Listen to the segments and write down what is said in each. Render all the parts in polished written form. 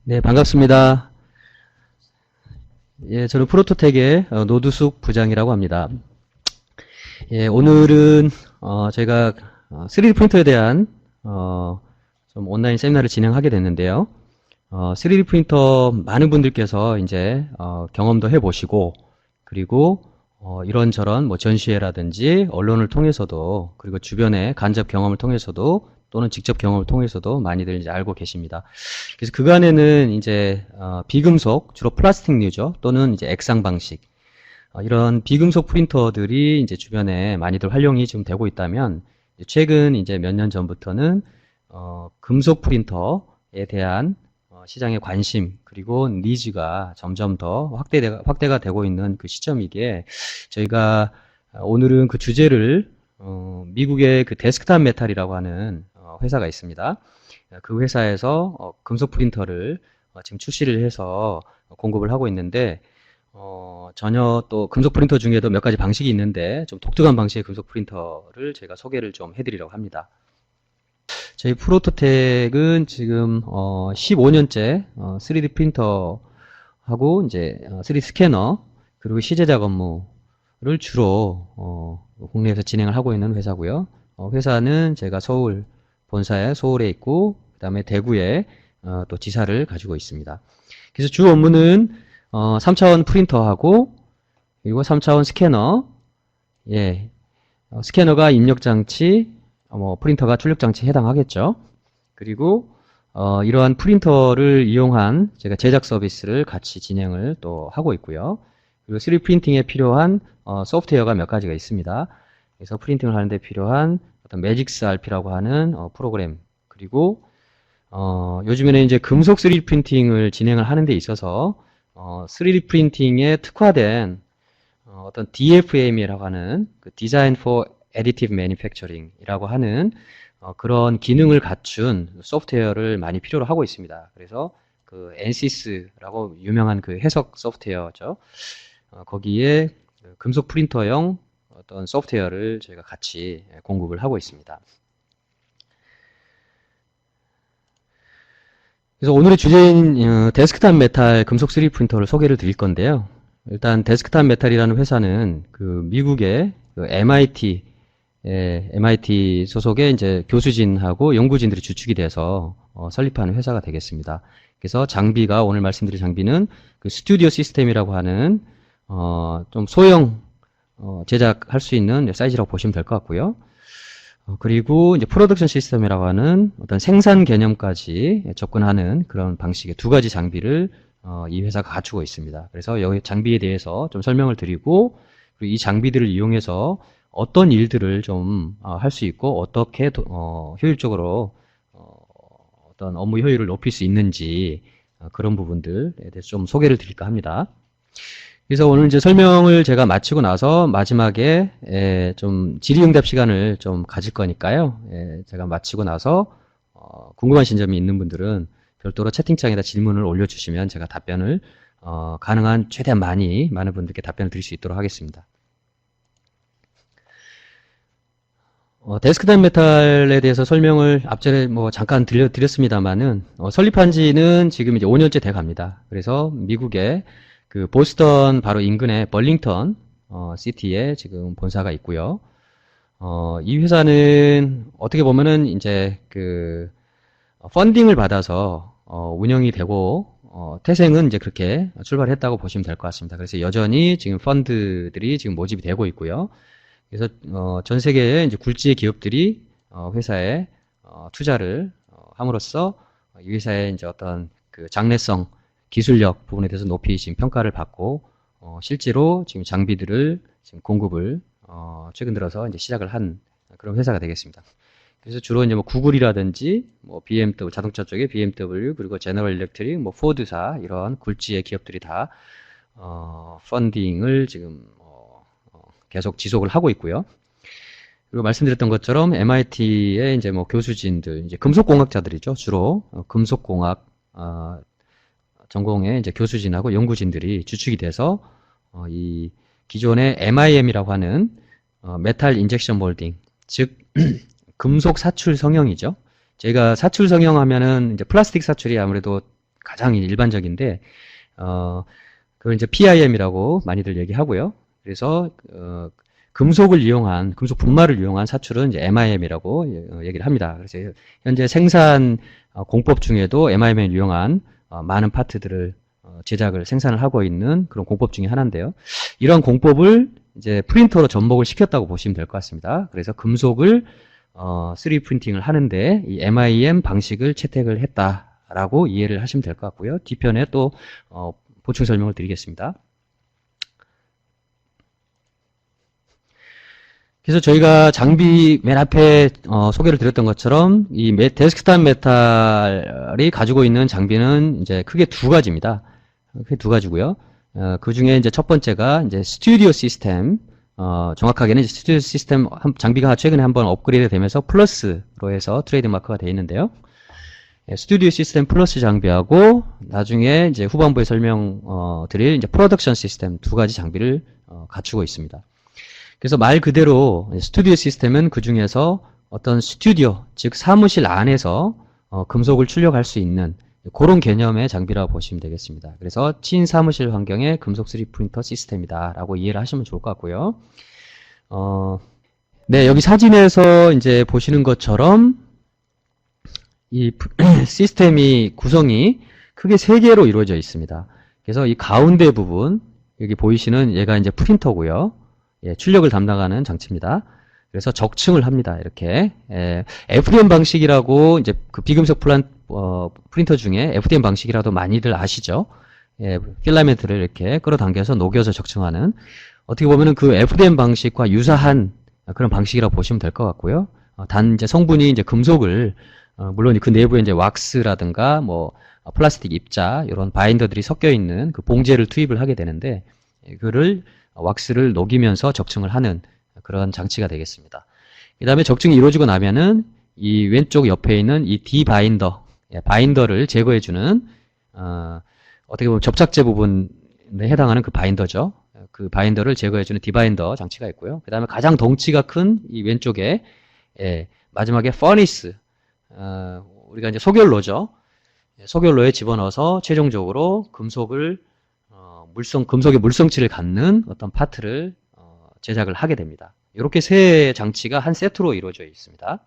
네, 반갑습니다. 예, 저는 프로토텍의 노두숙 부장이라고 합니다. 예, 오늘은 제가 3D 프린터에 대한 좀 온라인 세미나를 진행하게 됐는데요. 3D 프린터 많은 분들께서 이제 경험도 해보시고, 그리고 이런저런 뭐 전시회라든지 언론을 통해서도, 그리고 주변의 간접 경험을 통해서도, 또는 직접 경험을 통해서도 많이들 이제 알고 계십니다. 그래서 그간에는 이제 비금속, 주로 플라스틱류죠, 또는 이제 액상 방식, 이런 비금속 프린터들이 이제 주변에 많이들 활용이 지금 되고 있다면, 최근 이제 몇 년 전부터는 금속 프린터에 대한 시장의 관심, 그리고 니즈가 점점 더 확대가 되고 있는 그 시점이기에, 저희가 오늘은 그 주제를 미국의 그 데스크탑 메탈이라고 하는 회사가 있습니다. 그 회사에서 금속 프린터를 지금 출시를 해서 공급을 하고 있는데, 전혀 또 금속 프린터 중에도 몇 가지 방식이 있는데 좀 독특한 방식의 금속 프린터를 제가 소개를 좀 해드리려고 합니다. 저희 프로토텍은 지금 15년째 3D 프린터하고 이제 3D 스캐너, 그리고 시제작 업무를 주로 국내에서 진행을 하고 있는 회사고요. 회사는 제가 서울 본사에 서울에 있고, 그 다음에 대구에 또 지사를 가지고 있습니다. 그래서 주 업무는 3차원 프린터하고, 그리고 3차원 스캐너, 예, 스캐너가 입력장치, 프린터가 출력장치에 해당하겠죠. 그리고 이러한 프린터를 이용한 제가 제작 서비스를 같이 진행을 또 하고 있고요. 그리고 3D 프린팅에 필요한 소프트웨어가 몇 가지가 있습니다. 그래서 프린팅을 하는데 필요한 어떤 매직스 RP라고 하는 프로그램, 그리고 요즘에는 이제 금속 3D 프린팅을 진행을 하는 데 있어서 3D 프린팅에 특화된 어떤 DFM이라고 하는 그 Design for Additive Manufacturing이라고 하는 그런 기능을 갖춘 소프트웨어를 많이 필요로 하고 있습니다. 그래서 그 ANSYS라고 유명한 그 해석 소프트웨어죠. 거기에 금속 프린터용 어떤 소프트웨어를 저희가 같이 공급을 하고 있습니다. 그래서 오늘의 주제인 데스크탑 메탈 금속 3D 프린터를 소개를 드릴 건데요. 일단 데스크탑 메탈이라는 회사는 그 미국의 그 MIT 소속의 이제 교수진하고 연구진들이 주축이 돼서 설립하는 회사가 되겠습니다. 그래서 장비가, 오늘 말씀드릴 장비는 그 스튜디오 시스템이라고 하는 좀 소형 제작할 수 있는 사이즈라고 보시면 될 것 같고요. 그리고 이제 프로덕션 시스템이라고 하는 어떤 생산 개념까지 접근하는 그런 방식의 두 가지 장비를 이 회사가 갖추고 있습니다. 그래서 여기 장비에 대해서 좀 설명을 드리고, 그리고 이 장비들을 이용해서 어떤 일들을 좀 할 수 있고, 어떻게 효율적으로 어떤 업무 효율을 높일 수 있는지, 그런 부분들에 대해서 좀 소개를 드릴까 합니다. 그래서 오늘 이제 설명을 제가 마치고 나서 마지막에 좀 질의응답 시간을 좀 가질 거니까요. 제가 마치고 나서 궁금하신 점이 있는 분들은 별도로 채팅창에다 질문을 올려주시면 제가 답변을 가능한 최대한 많은 분들께 답변을 드릴 수 있도록 하겠습니다. 데스크탑 메탈에 대해서 설명을 앞전에 뭐 잠깐 드렸습니다만은 설립한 지는 지금 이제 5년째 돼 갑니다. 그래서 미국의 그 보스턴 바로 인근의 벌링턴 시티에 지금 본사가 있고요. 이 회사는 어떻게 보면은 이제 그 펀딩을 받아서 운영이 되고, 태생은 이제 그렇게 출발했다고 보시면 될 것 같습니다. 그래서 여전히 지금 펀드들이 지금 모집이 되고 있고요. 그래서 전 세계의 이제 굴지의 기업들이 회사에 투자를 함으로써 이 회사의 이제 어떤 그 장래성, 기술력 부분에 대해서 높이 지금 평가를 받고, 실제로 지금 장비들을 지금 공급을 최근 들어서 이제 시작을 한 그런 회사가 되겠습니다. 그래서 주로 이제 뭐 구글이라든지 뭐 BMW, 자동차 쪽에 BMW, 그리고 제너럴 일렉트릭, 뭐 포드사, 이런 굴지의 기업들이 다 펀딩을 지금 계속 지속을 하고 있고요. 그리고 말씀드렸던 것처럼 MIT의 이제 뭐 교수진들, 이제 금속공학자들이죠. 주로 금속공학 전공의 이제 교수진하고 연구진들이 주축이 돼서 이 기존의 MIM이라고 하는 메탈 인젝션 몰딩, 즉 금속 사출 성형이죠. 저희가 사출 성형 하면은 이제 플라스틱 사출이 아무래도 가장 일반적인데, 그걸 이제 PIM이라고 많이들 얘기하고요. 그래서, 금속 분말을 이용한 사출은 이제 MIM이라고 얘기를 합니다. 그래서 현재 생산 공법 중에도 MIM을 이용한 많은 파트들을 생산을 하고 있는 그런 공법 중에 하나인데요. 이런 공법을 이제 프린터로 접목을 시켰다고 보시면 될 것 같습니다. 그래서 금속을 3D 프린팅을 하는데 이 MIM 방식을 채택을 했다라고 이해를 하시면 될 것 같고요. 뒤편에 또 보충 설명을 드리겠습니다. 그래서 저희가 장비 맨 앞에 소개를 드렸던 것처럼 이 데스크탑 메탈이 가지고 있는 장비는 이제 크게 두 가지입니다. 크게 두 가지고요. 그 중에 이제 첫 번째가 이제 스튜디오 시스템, 정확하게는 이제 스튜디오 시스템 장비가 최근에 한번 업그레이드 되면서 플러스로 해서 트레이드 마크가 되어 있는데요. 스튜디오 시스템 플러스 장비하고 나중에 이제 후반부에 드릴 이제 프로덕션 시스템 두 가지 장비를 갖추고 있습니다. 그래서 말 그대로 스튜디오 시스템은 그 중에서 어떤 스튜디오, 즉 사무실 안에서 금속을 출력할 수 있는 그런 개념의 장비라고 보시면 되겠습니다. 그래서 친사무실 환경의 금속 3D 프린터 시스템이다 라고 이해를 하시면 좋을 것 같고요. 네, 여기 사진에서 이제 보시는 것처럼 이 시스템이 구성이 크게 세 개로 이루어져 있습니다. 그래서 이 가운데 부분, 여기 보이시는 얘가 이제 프린터고요. 예, 출력을 담당하는 장치입니다. 그래서 적층을 합니다. 이렇게 FDM 방식이라고 이제 그 비금속 프린터 중에 FDM 방식이라도 많이들 아시죠? 예, 필라멘트를 이렇게 끌어당겨서 녹여서 적층하는 어떻게 보면은 그 FDM 방식과 유사한 그런 방식이라고 보시면 될 것 같고요. 단 이제 성분이 이제 금속을 물론 그 내부에 이제 왁스라든가 뭐 플라스틱 입자 이런 바인더들이 섞여 있는 그 봉제를 투입을 하게 되는데 그를 왁스를 녹이면서 적층을 하는 그런 장치가 되겠습니다. 그 다음에 적층이 이루어지고 나면은 이 왼쪽 옆에 있는 이 디바인더, 바인더를 제거해주는 어떻게 보면 접착제 부분에 해당하는 그 바인더죠. 그 바인더를 제거해주는 디바인더 장치가 있고요. 그 다음에 가장 덩치가 큰 이 왼쪽에 마지막에 퍼니스, 우리가 이제 소결로죠. 소결로에 집어넣어서 최종적으로 금속의 물성치를 갖는 어떤 파트를 제작을 하게 됩니다. 이렇게 세 장치가 한 세트로 이루어져 있습니다.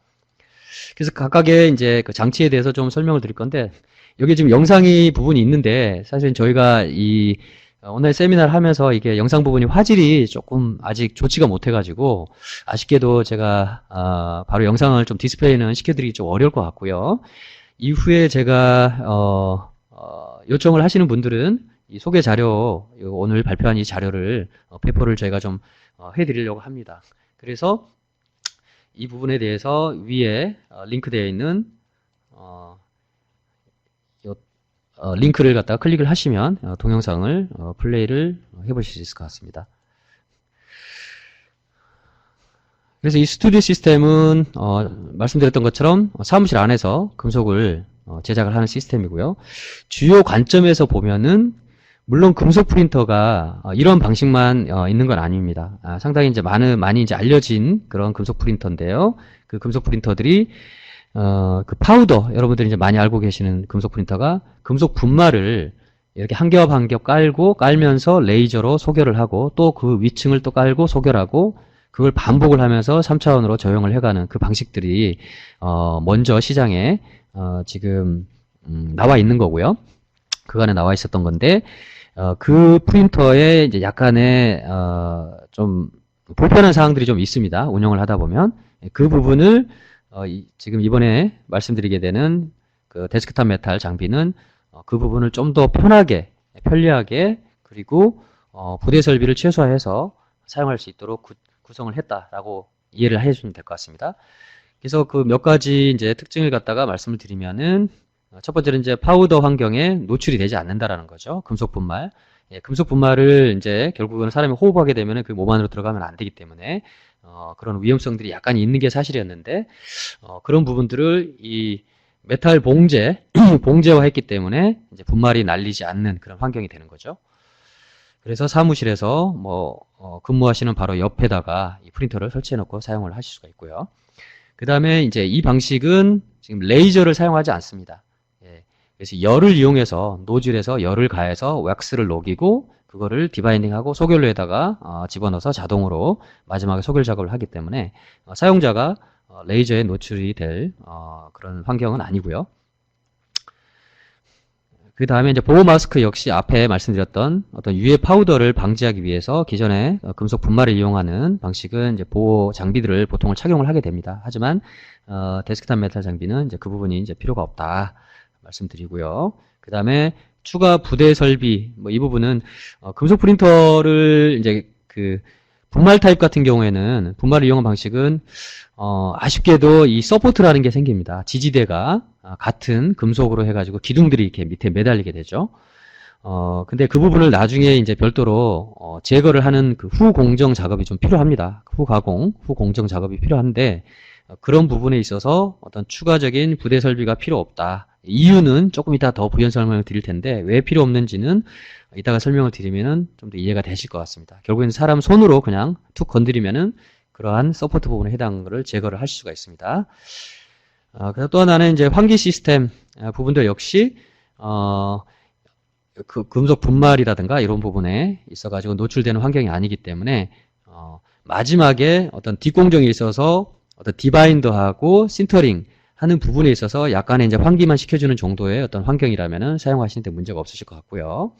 그래서 각각의 이제 그 장치에 대해서 좀 설명을 드릴 건데 여기 지금 영상이 부분이 있는데 사실 저희가 이 온라인 세미나를 하면서 이게 영상 부분이 화질이 조금 아직 좋지가 못해가지고 아쉽게도 제가 바로 영상을 좀 디스플레이는 시켜드리기 좀 어려울 것 같고요. 이후에 제가 요청을 하시는 분들은 이 소개 자료, 오늘 발표한 이 자료를 배포를 저희가 좀 해드리려고 합니다. 그래서 이 부분에 대해서 위에 링크되어 있는 링크를 갖다가 클릭을 하시면 동영상을 플레이를 해보실 수 있을 것 같습니다. 그래서 이 스튜디오 시스템은 말씀드렸던 것처럼 사무실 안에서 금속을 제작을 하는 시스템이고요. 주요 관점에서 보면은 물론 금속 프린터가 이런 방식만 있는 건 아닙니다. 상당히 이제 많이 이제 알려진 그런 금속 프린터인데요. 그 금속 프린터들이 그 파우더, 여러분들이 이제 많이 알고 계시는 금속 프린터가 금속 분말을 이렇게 한 겹 한 겹 깔면서 레이저로 소결을 하고 또 그 위층을 또 깔고 소결하고 그걸 반복을 하면서 3차원으로 저용을 해가는 그 방식들이 먼저 시장에 지금 나와 있는 거고요. 그간에 나와 있었던 건데 그 프린터에 이제 약간의 좀 불편한 사항들이 좀 있습니다. 운영을 하다 보면 그 부분을 지금 이번에 말씀드리게 되는 그 데스크탑 메탈 장비는 그 부분을 좀 더 편리하게 그리고 부대 설비를 최소화해서 사용할 수 있도록 구성을 했다라고 이해를 해주시면 될 것 같습니다. 그래서 그 몇 가지 이제 특징을 갖다가 말씀을 드리면은 첫 번째는 이제 파우더 환경에 노출이 되지 않는다라는 거죠. 금속 분말. 금속 분말을 이제 결국은 사람이 호흡하게 되면은 그 몸 안으로 들어가면 안 되기 때문에 그런 위험성들이 약간 있는 게 사실이었는데 그런 부분들을 이 메탈 봉제화했기 때문에 이제 분말이 날리지 않는 그런 환경이 되는 거죠. 그래서 사무실에서 근무하시는 바로 옆에다가 이 프린터를 설치해 놓고 사용을 하실 수가 있고요. 그 다음에 이제 이 방식은 지금 레이저를 사용하지 않습니다. 그래서 열을 이용해서 노즐에서 열을 가해서 왁스를 녹이고 그거를 디바인딩하고 소결로에다가 집어넣어서 자동으로 마지막에 소결 작업을 하기 때문에 사용자가 레이저에 노출이 될 그런 환경은 아니고요. 그 다음에 이제 보호 마스크 역시 앞에 말씀드렸던 어떤 유해 파우더를 방지하기 위해서 기존에 금속 분말을 이용하는 방식은 이제 보호 장비들을 보통 착용을 하게 됩니다. 하지만 데스크탑 메탈 장비는 이제 그 부분이 이제 필요가 없다 말씀드리고요. 그 다음에 추가 부대 설비 뭐 이 부분은 금속 프린터를 이제 그 분말 타입 같은 경우에는 분말을 이용한 방식은 아쉽게도 이 서포트라는 게 생깁니다. 지지대가 같은 금속으로 해가지고 기둥들이 이렇게 밑에 매달리게 되죠. 근데 그 부분을 나중에 이제 별도로 제거를 하는 그 후 공정 작업이 좀 필요합니다. 후 가공, 후 공정 작업이 필요한데 그런 부분에 있어서 어떤 추가적인 부대 설비가 필요 없다. 이유는 조금 이따 더 부연 설명을 드릴 텐데 왜 필요 없는지는 이따가 설명을 드리면은 좀 더 이해가 되실 것 같습니다. 결국에는 사람 손으로 그냥 툭 건드리면은 그러한 서포트 부분에 해당하는 것을 제거를 하실 수가 있습니다. 그래서 또 하나는 이제 환기 시스템 부분들 역시 그 금속 분말이라든가 이런 부분에 있어가지고 노출되는 환경이 아니기 때문에 마지막에 어떤 뒷공정에 있어서 어떤 디바인더하고 신터링 하는 부분에 있어서 약간의 이제 환기만 시켜주는 정도의 어떤 환경이라면은 사용하시는데 문제가 없으실 것 같고요.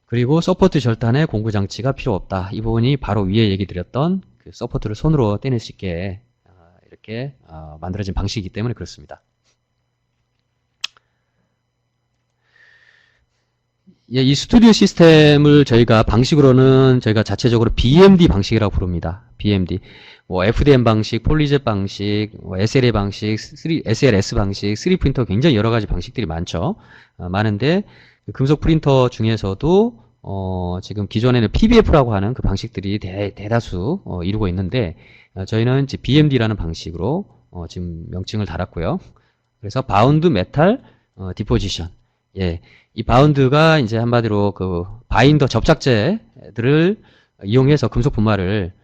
그리고 서포트 절단에 공구 장치가 필요 없다. 이 부분이 바로 위에 얘기 드렸던 그 서포트를 손으로 떼낼 수 있게 이렇게 만들어진 방식이기 때문에 그렇습니다. 예, 이 스튜디오 시스템을 저희가 방식으로는 저희가 자체적으로 BMD 방식이라고 부릅니다. BMD. 뭐 FDM 방식, 폴리젯 방식, 뭐 SLA 방식, SLS 방식, 3D 프린터 굉장히 여러 가지 방식들이 많죠. 많은데 그 금속 프린터 중에서도 지금 기존에는 PBF라고 하는 그 방식들이 대다수 이루고 있는데 저희는 이제 BMD라는 방식으로 지금 명칭을 달았고요. 그래서 바운드 메탈 디포지션. 예, 이 바운드가 이제 한마디로 그 바인더 접착제들을 이용해서 금속 분말을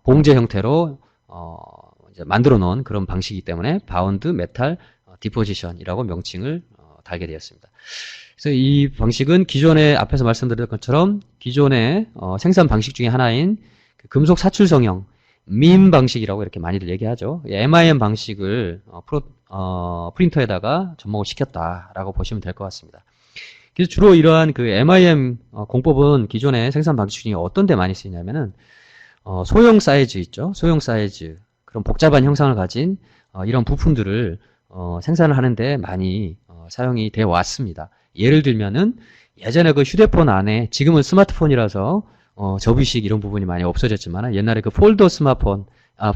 봉제 형태로 이제 만들어 놓은 그런 방식이기 때문에 바운드 메탈 디포지션이라고 명칭을 달게 되었습니다. 그래서 이 방식은 기존에 앞에서 말씀드렸던 것처럼 기존의 생산 방식 중에 하나인 그 금속 사출 성형 민 방식이라고 이렇게 많이들 얘기하죠. MIM 방식을 프린터에다가 접목을 시켰다라고 보시면 될 것 같습니다. 그래서 주로 이러한 그 MIM 공법은 기존의 생산 방식 중에 어떤 데 많이 쓰이냐면은 소형 사이즈 있죠. 소형 사이즈 그런 복잡한 형상을 가진 이런 부품들을 생산을 하는데 많이 사용이 되어 왔습니다. 예를 들면은 예전에 그 휴대폰 안에 지금은 스마트폰이라서 접이식 이런 부분이 많이 없어졌지만 옛날에 그 폴더 스마트폰,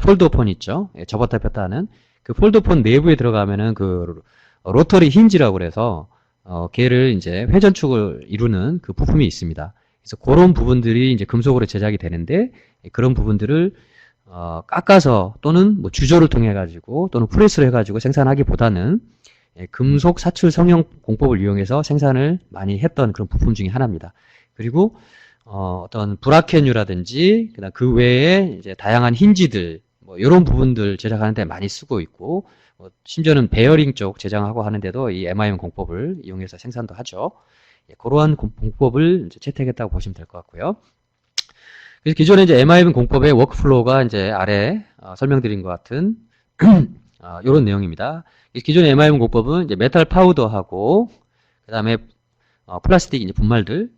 폴더폰 있죠. 예, 접었다 폈다 하는 그 폴더폰 내부에 들어가면은 그 로터리 힌지라고 그래서 걔를 이제 회전축을 이루는 그 부품이 있습니다. 그래서 그런 부분들이 이제 금속으로 제작이 되는데 그런 부분들을 깎아서 또는 뭐 주조를 통해 가지고 또는 프레스를 해가지고 생산하기보다는 금속 사출 성형 공법을 이용해서 생산을 많이 했던 그런 부품 중에 하나입니다. 그리고 어떤 브라켓류라든지 그다음 그 외에 이제 다양한 힌지들 뭐 이런 부분들 제작하는 데 많이 쓰고 있고 심지어는 베어링 쪽 제작하고 하는데도 이 MIM 공법을 이용해서 생산도 하죠. 예, 그러한 공법을 이제 채택했다고 보시면 될 것 같고요. 그래서 기존에 이제 MIM 공법의 워크플로우가 이제 아래 설명드린 것 같은 이런 내용입니다. 기존의 MIM 공법은 이제 메탈 파우더하고 그다음에 플라스틱 이제 분말들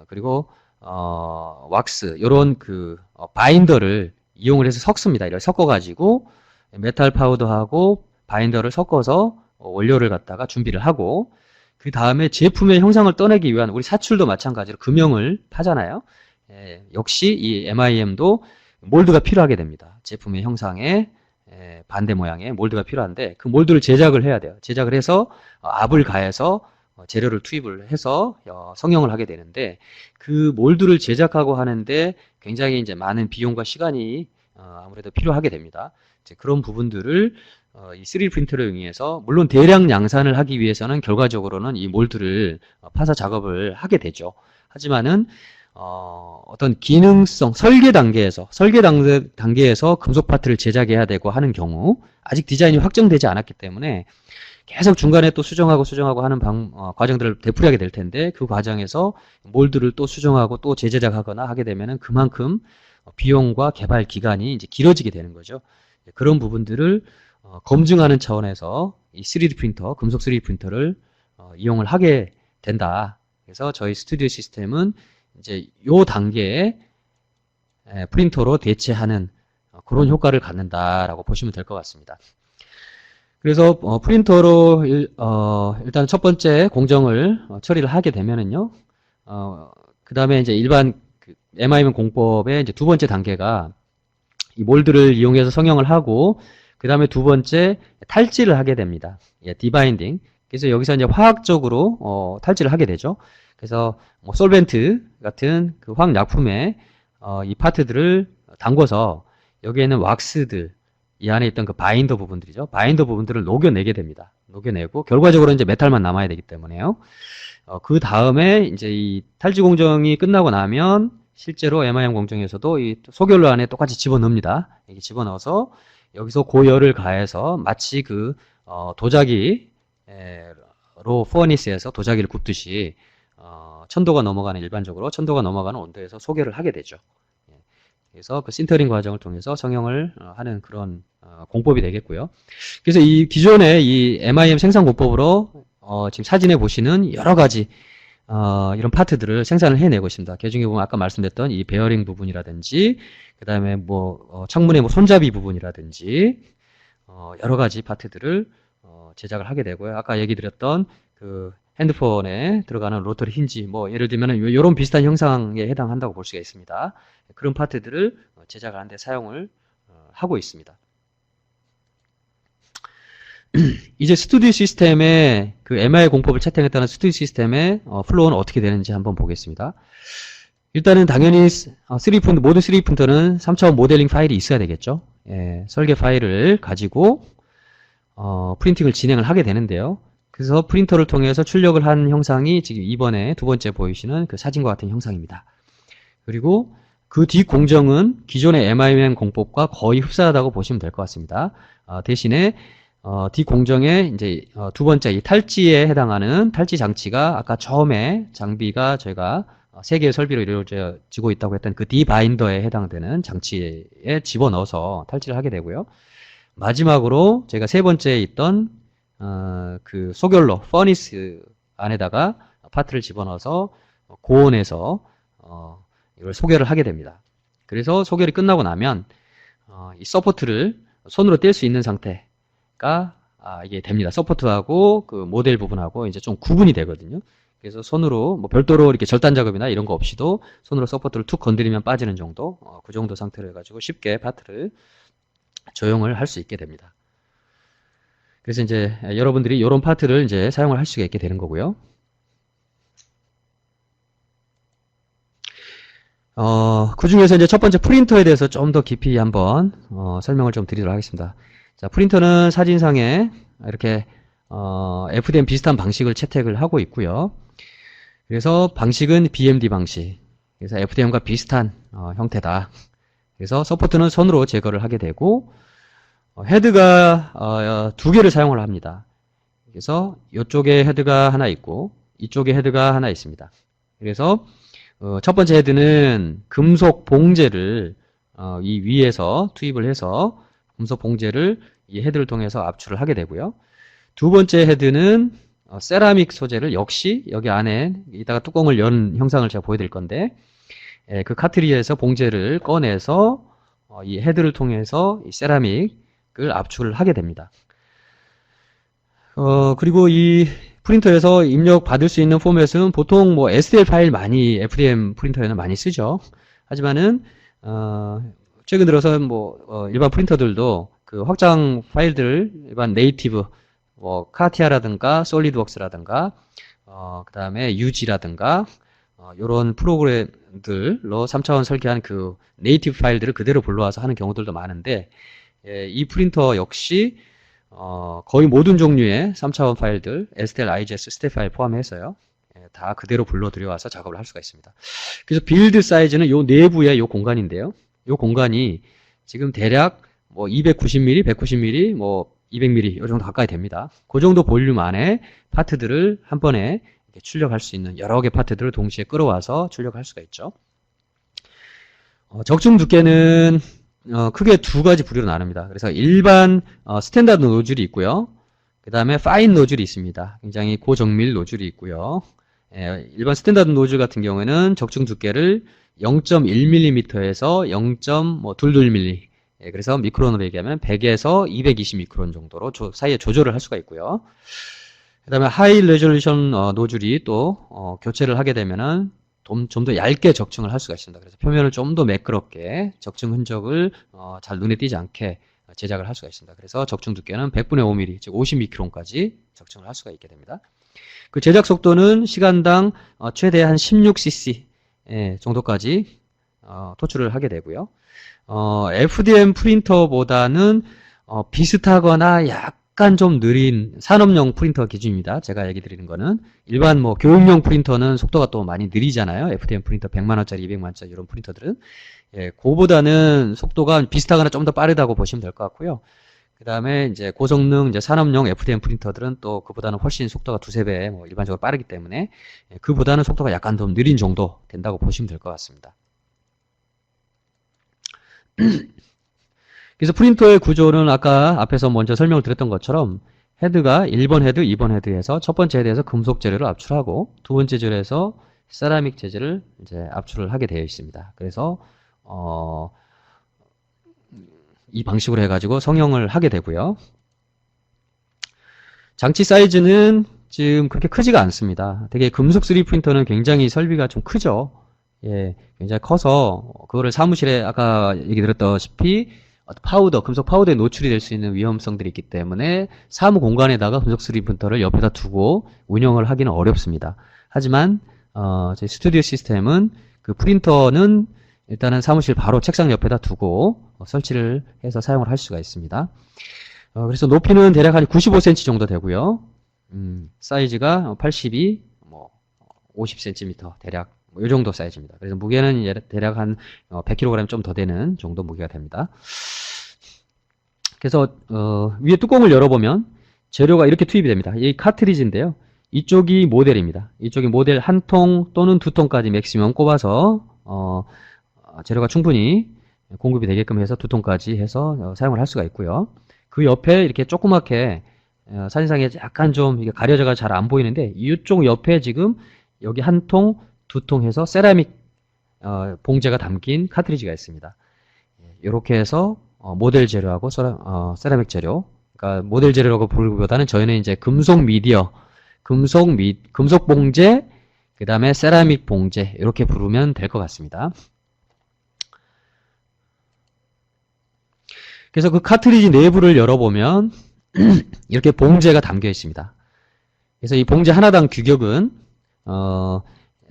그리고 왁스 이런 그 바인더를 이용을 해서 섞습니다. 이렇게 섞어가지고 메탈 파우더하고 바인더를 섞어서 원료를 갖다가 준비를 하고 그 다음에 제품의 형상을 떠내기 위한 우리 사출도 마찬가지로 금형을 파잖아요. 역시 이 MIM도 몰드가 필요하게 됩니다. 제품의 형상에 반대 모양의 몰드가 필요한데 그 몰드를 제작을 해야 돼요. 제작을 해서 압을 가해서 재료를 투입을 해서 성형을 하게 되는데 그 몰드를 제작하고 하는데 굉장히 이제 많은 비용과 시간이 아무래도 필요하게 됩니다. 이제 그런 부분들을 이 3D 프린터를 이용해서 물론 대량 양산을 하기 위해서는 결과적으로는 이 몰드를 파사 작업을 하게 되죠. 하지만은 어떤 기능성 설계 단계에서 금속 파트를 제작해야 되고 하는 경우 아직 디자인이 확정되지 않았기 때문에 계속 중간에 또 수정하고 하는 과정들을 되풀이하게 될 텐데, 그 과정에서 몰드를 또 수정하고 또 재제작하거나 하게 되면은 그만큼 비용과 개발 기간이 이제 길어지게 되는 거죠. 그런 부분들을 검증하는 차원에서 이 3D 프린터, 금속 3D 프린터를 이용을 하게 된다. 그래서 저희 스튜디오 시스템은 이제 요 단계에 프린터로 대체하는 그런 효과를 갖는다라고 보시면 될 것 같습니다. 그래서 프린터로 일단 첫 번째 공정을 처리를 하게 되면은요, 그 다음에 이제 일반 MIM 공법의 이제 두 번째 단계가 이 몰드를 이용해서 성형을 하고, 그 다음에 두 번째 탈지를 하게 됩니다. 예, 디바인딩. 그래서 여기서 이제 화학적으로 탈지를 하게 되죠. 그래서 뭐 솔벤트 같은 그 화학약품에 이 파트들을 담궈서 여기에 있는 왁스들, 이 안에 있던 그 바인더 부분들이죠. 바인더 부분들을 녹여내게 됩니다. 녹여내고 결과적으로 이제 메탈만 남아야 되기 때문에요. 그 다음에 이제 이 탈지 공정이 끝나고 나면 실제로 MIM 공정에서도 이 소결로 안에 똑같이 집어넣습니다. 이렇게 집어넣어서 여기서 고열을 가해서 마치 그 도자기로 퍼니스에서 도자기를 굽듯이 천도가 넘어가는, 일반적으로 천도가 넘어가는 온도에서 소결을 하게 되죠. 그래서 그 신터링 과정을 통해서 성형을 하는 그런 공법이 되겠고요. 그래서 이 기존의 이 MIM 생산 공법으로 지금 사진에 보시는 여러 가지 이런 파트들을 생산을 해내고 있습니다. 그 중에 보면 아까 말씀드렸던 이 베어링 부분이라든지, 그 다음에 뭐 창문의 뭐 손잡이 부분이라든지 여러 가지 파트들을 제작을 하게 되고요. 아까 얘기 드렸던 그 핸드폰에 들어가는 로터리 힌지, 뭐 예를 들면 이런 비슷한 형상에 해당한다고 볼 수가 있습니다. 그런 파트들을 제작하는 데 사용을 하고 있습니다. 이제 스튜디오 시스템의 그 MI 공법을 채택했다는 스튜디오 시스템의 플로우는 어떻게 되는지 한번 보겠습니다. 일단은 당연히 3D 프린터, 모든 3D 프린터는 3차원 모델링 파일이 있어야 되겠죠. 예, 설계 파일을 가지고 프린팅을 진행을 하게 되는데요. 그래서 프린터를 통해서 출력을 한 형상이 지금 이번에 두 번째 보이시는 그 사진과 같은 형상입니다. 그리고 그 뒷 공정은 기존의 MIM 공법과 거의 흡사하다고 보시면 될 것 같습니다. 대신에 뒷 공정에 이제 두 번째 이 탈지에 해당하는 탈지 장치가 아까 처음에 장비가 저희가 3개의 설비로 이루어지고 있다고 했던 그 디바인더에 해당되는 장치에 집어넣어서 탈지를 하게 되고요. 마지막으로 제가 세 번째에 있던 그 소결로 퍼니스 안에다가 파트를 집어넣어서 고온에서 이걸 소결을 하게 됩니다. 그래서 소결이 끝나고 나면 이 서포트를 손으로 뗄 수 있는 상태가 이게 됩니다. 서포트하고 그 모델 부분하고 이제 좀 구분이 되거든요. 그래서 손으로 뭐 별도로 이렇게 절단 작업이나 이런 거 없이도 손으로 서포트를 툭 건드리면 빠지는 정도, 그 정도 상태로 해가지고 쉽게 파트를 조형을 할 수 있게 됩니다. 그래서 이제 여러분들이 이런 파트를 이제 사용을 할 수가 있게 되는 거고요. 그 중에서 이제 첫 번째 프린터에 대해서 좀 더 깊이 한번 설명을 좀 드리도록 하겠습니다. 자, 프린터는 사진상에 이렇게 FDM 비슷한 방식을 채택을 하고 있고요. 그래서 방식은 BMD 방식. 그래서 FDM과 비슷한 형태다. 그래서 서포트는 손으로 제거를 하게 되고, 헤드가 두 개를 사용을 합니다. 그래서 이쪽에 헤드가 하나 있고 이쪽에 헤드가 하나 있습니다. 그래서 첫 번째 헤드는 금속 봉제를 이 위에서 투입을 해서 금속 봉제를 이 헤드를 통해서 압출을 하게 되고요. 두 번째 헤드는 세라믹 소재를 역시 여기 안에 이따가 뚜껑을 연 형상을 제가 보여드릴 건데, 그 카트리지에서 봉제를 꺼내서 이 헤드를 통해서 이 세라믹을 압출을 하게 됩니다. 그리고 이 프린터에서 입력 받을 수 있는 포맷은 보통 뭐 STL 파일 많이 FDM 프린터에는 많이 쓰죠. 하지만은 최근 들어서 뭐 일반 프린터들도 그 확장 파일들, 일반 네이티브 뭐 카티아라든가 솔리드웍스라든가 그 다음에 UG라든가 이런 프로그램들로 3차원 설계한 그 네이티브 파일들을 그대로 불러와서 하는 경우들도 많은데, 이 프린터 역시 거의 모든 종류의 3차원 파일들, STL, IGS, 스텝 파일 포함해서요, 다 그대로 불러 들여와서 작업을 할 수가 있습니다. 그래서 빌드 사이즈는 요 내부의 요 공간인데요. 요 공간이 지금 대략 뭐 290mm, 190mm, 뭐 200mm 이 정도 가까이 됩니다. 그 정도 볼륨 안에 파트들을 한 번에 출력할 수 있는 여러 개 파트들을 동시에 끌어와서 출력할 수가 있죠. 적중 두께는 크게 두 가지 부류로 나눕니다. 그래서 일반 스탠다드 노즐이 있고요. 그 다음에 파인 노즐이 있습니다. 굉장히 고정밀 노즐이 있고요. 일반 스탠다드 노즐 같은 경우에는 적중 두께를 0.1mm에서 0.22mm, 그래서 미크론으로 얘기하면 100에서 220 미크론 정도로 사이에 조절을 할 수가 있고요. 그 다음에 하이 레졸루션 노즐이 또 교체를 하게 되면은 좀 더 얇게 적층을 할 수가 있습니다. 그래서 표면을 좀 더 매끄럽게 적층 흔적을 잘 눈에 띄지 않게 제작을 할 수가 있습니다. 그래서 적층 두께는 100분의 5mm, 즉 50미크론까지 적층을 할 수가 있게 됩니다. 그 제작 속도는 시간당 최대 한 16cc 정도까지 토출을 하게 되고요. FDM 프린터보다는 비슷하거나 약간 좀 느린 산업용 프린터 기준입니다. 제가 얘기 드리는 거는 일반 뭐 교육용 프린터는 속도가 또 많이 느리잖아요. FDM 프린터 100만원짜리, 200만원짜리 이런 프린터들은 그거보다는 속도가 비슷하거나 좀 더 빠르다고 보시면 될 것 같고요. 그 다음에 이제 고성능 이제 산업용 FDM 프린터들은 또 그보다는 훨씬 속도가 두세 배 뭐 일반적으로 빠르기 때문에 그보다는 속도가 약간 좀 느린 정도 된다고 보시면 될 것 같습니다. 그래서 프린터의 구조는 아까 앞에서 먼저 설명을 드렸던 것처럼 헤드가 1번 헤드, 2번 헤드에서 첫 번째 헤드에서 금속 재료를 압출하고 두 번째 재료에서 세라믹 재질을 이제 압출을 하게 되어 있습니다. 그래서 이 방식으로 해가지고 성형을 하게 되고요. 장치 사이즈는 지금 그렇게 크지가 않습니다. 되게 금속 3D 프린터는 굉장히 설비가 좀 크죠. 굉장히 커서 그거를 사무실에 아까 얘기 드렸다시피 파우더, 금속 파우더에 노출이 될 수 있는 위험성들이 있기 때문에 사무 공간에다가 금속 3D 프린터를 옆에다 두고 운영을 하기는 어렵습니다. 하지만 저희 스튜디오 시스템은 그 프린터는 일단은 사무실 바로 책상 옆에다 두고 설치를 해서 사용을 할 수가 있습니다. 그래서 높이는 대략 한 95cm 정도 되고요. 사이즈가 82, 50cm 대략 이 정도 사이즈입니다. 그래서 무게는 대략 한 100kg 좀 더 되는 정도 무게가 됩니다. 그래서 위에 뚜껑을 열어보면 재료가 이렇게 투입이 됩니다. 이 카트리지인데요. 이쪽이 모델입니다. 이쪽이 모델 한 통 또는 두 통까지 맥시멈 꼽아서 재료가 충분히 공급이 되게끔 해서 두 통까지 해서 사용을 할 수가 있고요. 그 옆에 이렇게 조그맣게 사진상에 약간 좀 이게 가려져가 잘 안 보이는데 이쪽 옆에 지금 여기 한 통, 두 통 해서 세라믹 봉제가 담긴 카트리지가 있습니다. 이렇게 해서 모델 재료하고 세라믹 재료, 그러니까 모델 재료라고 부르기보다는 저희는 이제 금속 미디어, 금속 봉제, 그 다음에 세라믹 봉제 이렇게 부르면 될 것 같습니다. 그래서 그 카트리지 내부를 열어보면 이렇게 봉제가 담겨 있습니다. 그래서 이 봉제 하나당 규격은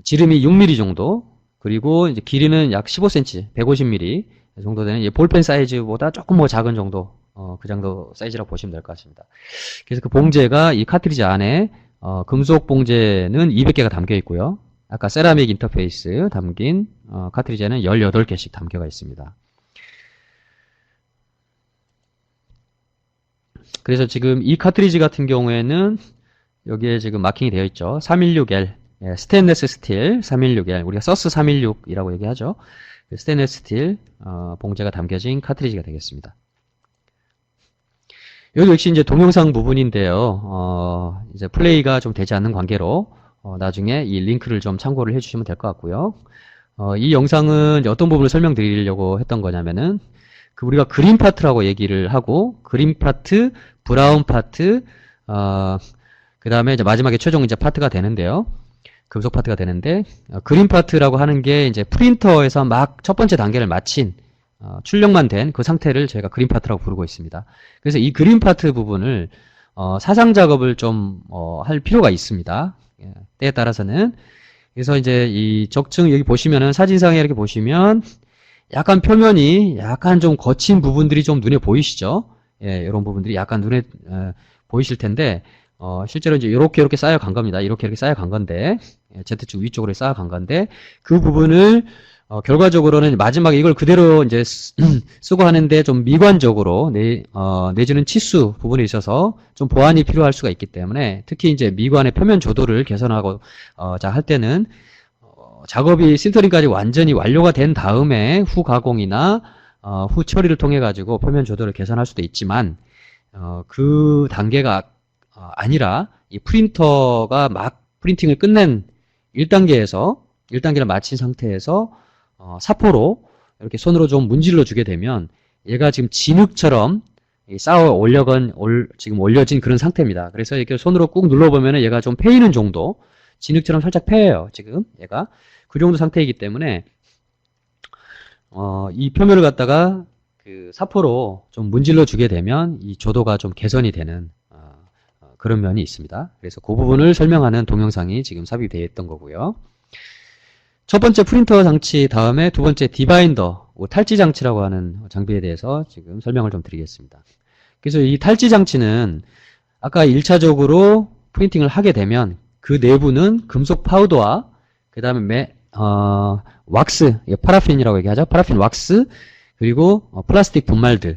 지름이 6mm 정도, 그리고 이제 길이는 약 15cm, 150mm 정도 되는 볼펜 사이즈보다 조금 뭐 작은 정도, 그 정도 사이즈라고 보시면 될 것 같습니다. 그래서 그 봉제가 이 카트리지 안에 금속 봉제는 200개가 담겨 있고요. 아까 세라믹 인터페이스 담긴 카트리지에는 18개씩 담겨가 있습니다. 그래서 지금 이 카트리지 같은 경우에는 여기에 지금 마킹이 되어 있죠. 316L, 스테인레스 스틸 316L, 우리가 서스 316이라고 얘기하죠. 스테인레스 스틸 봉제가 담겨진 카트리지가 되겠습니다. 여기 역시 이제 동영상 부분인데요. 이제 플레이가 좀 되지 않는 관계로 나중에 이 링크를 좀 참고를 해주시면 될 것 같고요. 이 영상은 이제 어떤 부분을 설명드리려고 했던 거냐면은 우리가 그린 파트라고 얘기를 하고 그린 파트, 브라운 파트, 그 다음에 이제 마지막에 최종 이제 파트가 되는데요. 금속 파트가 되는데 그린 파트라고 하는 게 이제 프린터에서 막 첫 번째 단계를 마친 출력만 된 그 상태를 저희가 그린 파트라고 부르고 있습니다. 그래서 이 그린 파트 부분을 사상 작업을 좀 할 필요가 있습니다. 때에 따라서는. 그래서 이제 이 적층 여기 보시면은 사진상에 이렇게 보시면 약간 표면이 약간 좀 거친 부분들이 좀 눈에 보이시죠? 이런 부분들이 약간 눈에 보이실 텐데 실제로 이제 이렇게 쌓여간 겁니다. 이렇게 쌓여간 건데 Z축 위쪽으로 쌓여간 건데 그 부분을 결과적으로는 마지막에 이걸 그대로 이제 쓰고 하는데 좀 미관적으로 내지는 치수 부분에 있어서 좀 보완이 필요할 수가 있기 때문에 특히 이제 미관의 표면 조도를 개선하고 할 때는 작업이 신터링까지 완전히 완료가 된 다음에 후 가공이나 후 처리를 통해 가지고 표면 조도를 개선할 수도 있지만 그 단계가 아니라 이 프린터가 막 프린팅을 끝낸 1단계를 마친 상태에서 사포로 이렇게 손으로 좀 문질러 주게 되면 얘가 지금 진흙처럼 지금 올려진 그런 상태입니다. 그래서 이렇게 손으로 꾹 눌러보면 얘가 좀 패이는 정도, 진흙처럼 살짝 패여요. 지금 얘가 그 정도 상태이기 때문에 이 표면을 갖다가 그 사포로 좀 문질러 주게 되면 이 조도가 좀 개선이 되는 그런 면이 있습니다. 그래서 그 부분을 설명하는 동영상이 지금 삽입이 되어 있던 거고요. 첫 번째 프린터 장치 다음에 두 번째 디바인더, 탈지 장치라고 하는 장비에 대해서 지금 설명을 좀 드리겠습니다. 그래서 이 탈지 장치는 아까 1차적으로 프린팅을 하게 되면 그 내부는 금속 파우더와 그 다음에 왁스, 파라핀이라고 얘기하죠. 파라핀 왁스, 그리고 플라스틱 분말들이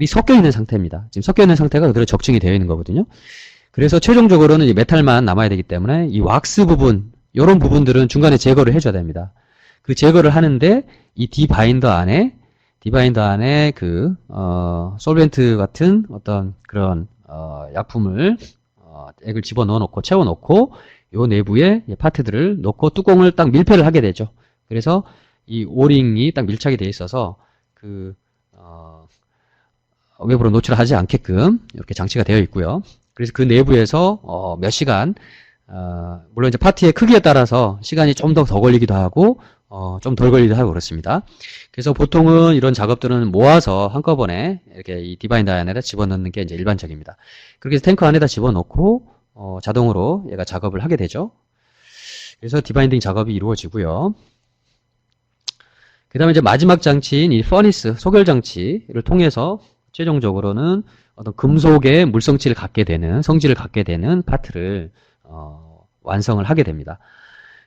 섞여 있는 상태입니다. 지금 섞여 있는 상태가 그대로 적층이 되어 있는 거거든요. 그래서 최종적으로는 이 메탈만 남아야 되기 때문에 이 왁스 부분, 이런 부분들은 중간에 제거를 해줘야 됩니다. 그 제거를 하는데 이 디바인더 안에 그 솔벤트 같은 어떤 그런 약품을 액을 집어넣어 놓고 채워놓고 요 내부에 파트들을 넣고 뚜껑을 딱 밀폐를 하게 되죠. 그래서 이 오링이 딱 밀착이 되어 있어서 그 외부로 노출하지 않게끔 이렇게 장치가 되어 있고요. 그래서 그 내부에서 몇 시간 물론 이제 파티의 크기에 따라서 시간이 좀 더 걸리기도 하고 좀 덜 걸리기도 하고 그렇습니다. 그래서 보통은 이런 작업들은 모아서 한꺼번에 이렇게 이 디바인더 안에다 집어넣는 게 이제 일반적입니다. 그렇게 해서 탱크 안에다 집어넣고 자동으로 얘가 작업을 하게 되죠. 그래서 디바인딩 작업이 이루어지고요. 그 다음에 이제 마지막 장치인 이 퍼니스, 소결 장치를 통해서 최종적으로는 어떤 금속의 물성질을 갖게 되는, 성질을 갖게 되는 파트를 완성을 하게 됩니다.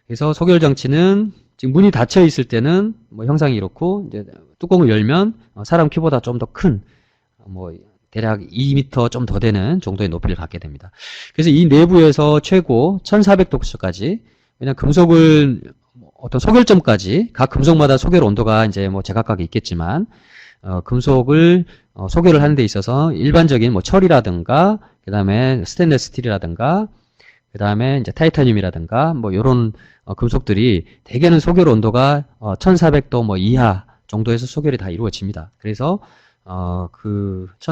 그래서 소결 장치는 지금 문이 닫혀 있을 때는 뭐 형상이 이렇고 이제 뚜껑을 열면 사람 키보다 좀 더 큰 대략 2m 좀 더 되는 정도의 높이를 갖게 됩니다. 그래서 이 내부에서 최고 1400도까지 왜냐면 금속을 어떤 소결점까지 각 금속마다 소결 온도가 이제 뭐 제각각이 있겠지만 금속을 소결을 하는 데 있어서 일반적인 뭐 철이라든가 그 다음에 스테인리스 스틸이라든가 그 다음에 이제 타이타늄이라든가 뭐 요런 금속들이 대개는 소결 온도가 1400도 뭐 이하 정도에서 소결이 다 이루어집니다. 그래서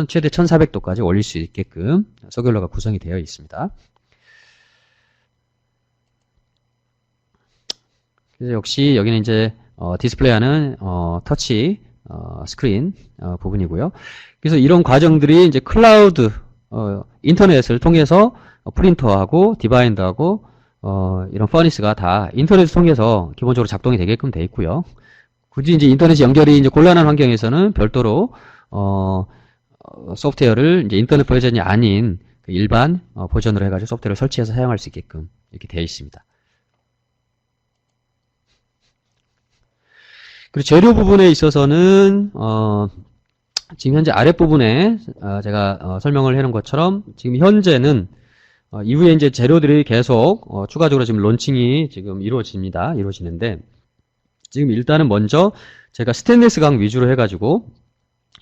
최대 1400도까지 올릴 수 있게끔 소결로가 구성이 되어 있습니다. 그래서 역시 여기는 이제 디스플레이하는 터치 스크린 부분이고요. 그래서 이런 과정들이 이제 클라우드 인터넷을 통해서 프린터하고 디바인더하고 이런 퍼니스가 다 인터넷을 통해서 기본적으로 작동이 되게끔 돼 있고요. 굳이 이제 인터넷 연결이 이제 곤란한 환경에서는 별도로 소프트웨어를 이제 인터넷 버전이 아닌 그 일반 버전으로 해가지고 소프트웨어를 설치해서 사용할 수 있게끔 이렇게 되어 있습니다. 그리고 재료 부분에 있어서는 지금 현재 아랫부분에 제가 설명을 해놓은 것처럼 지금 현재는 이후에 이제 재료들이 계속 추가적으로 지금 론칭이 지금 이루어지는데 지금 일단은 먼저 제가 스테인리스 강 위주로 해가지고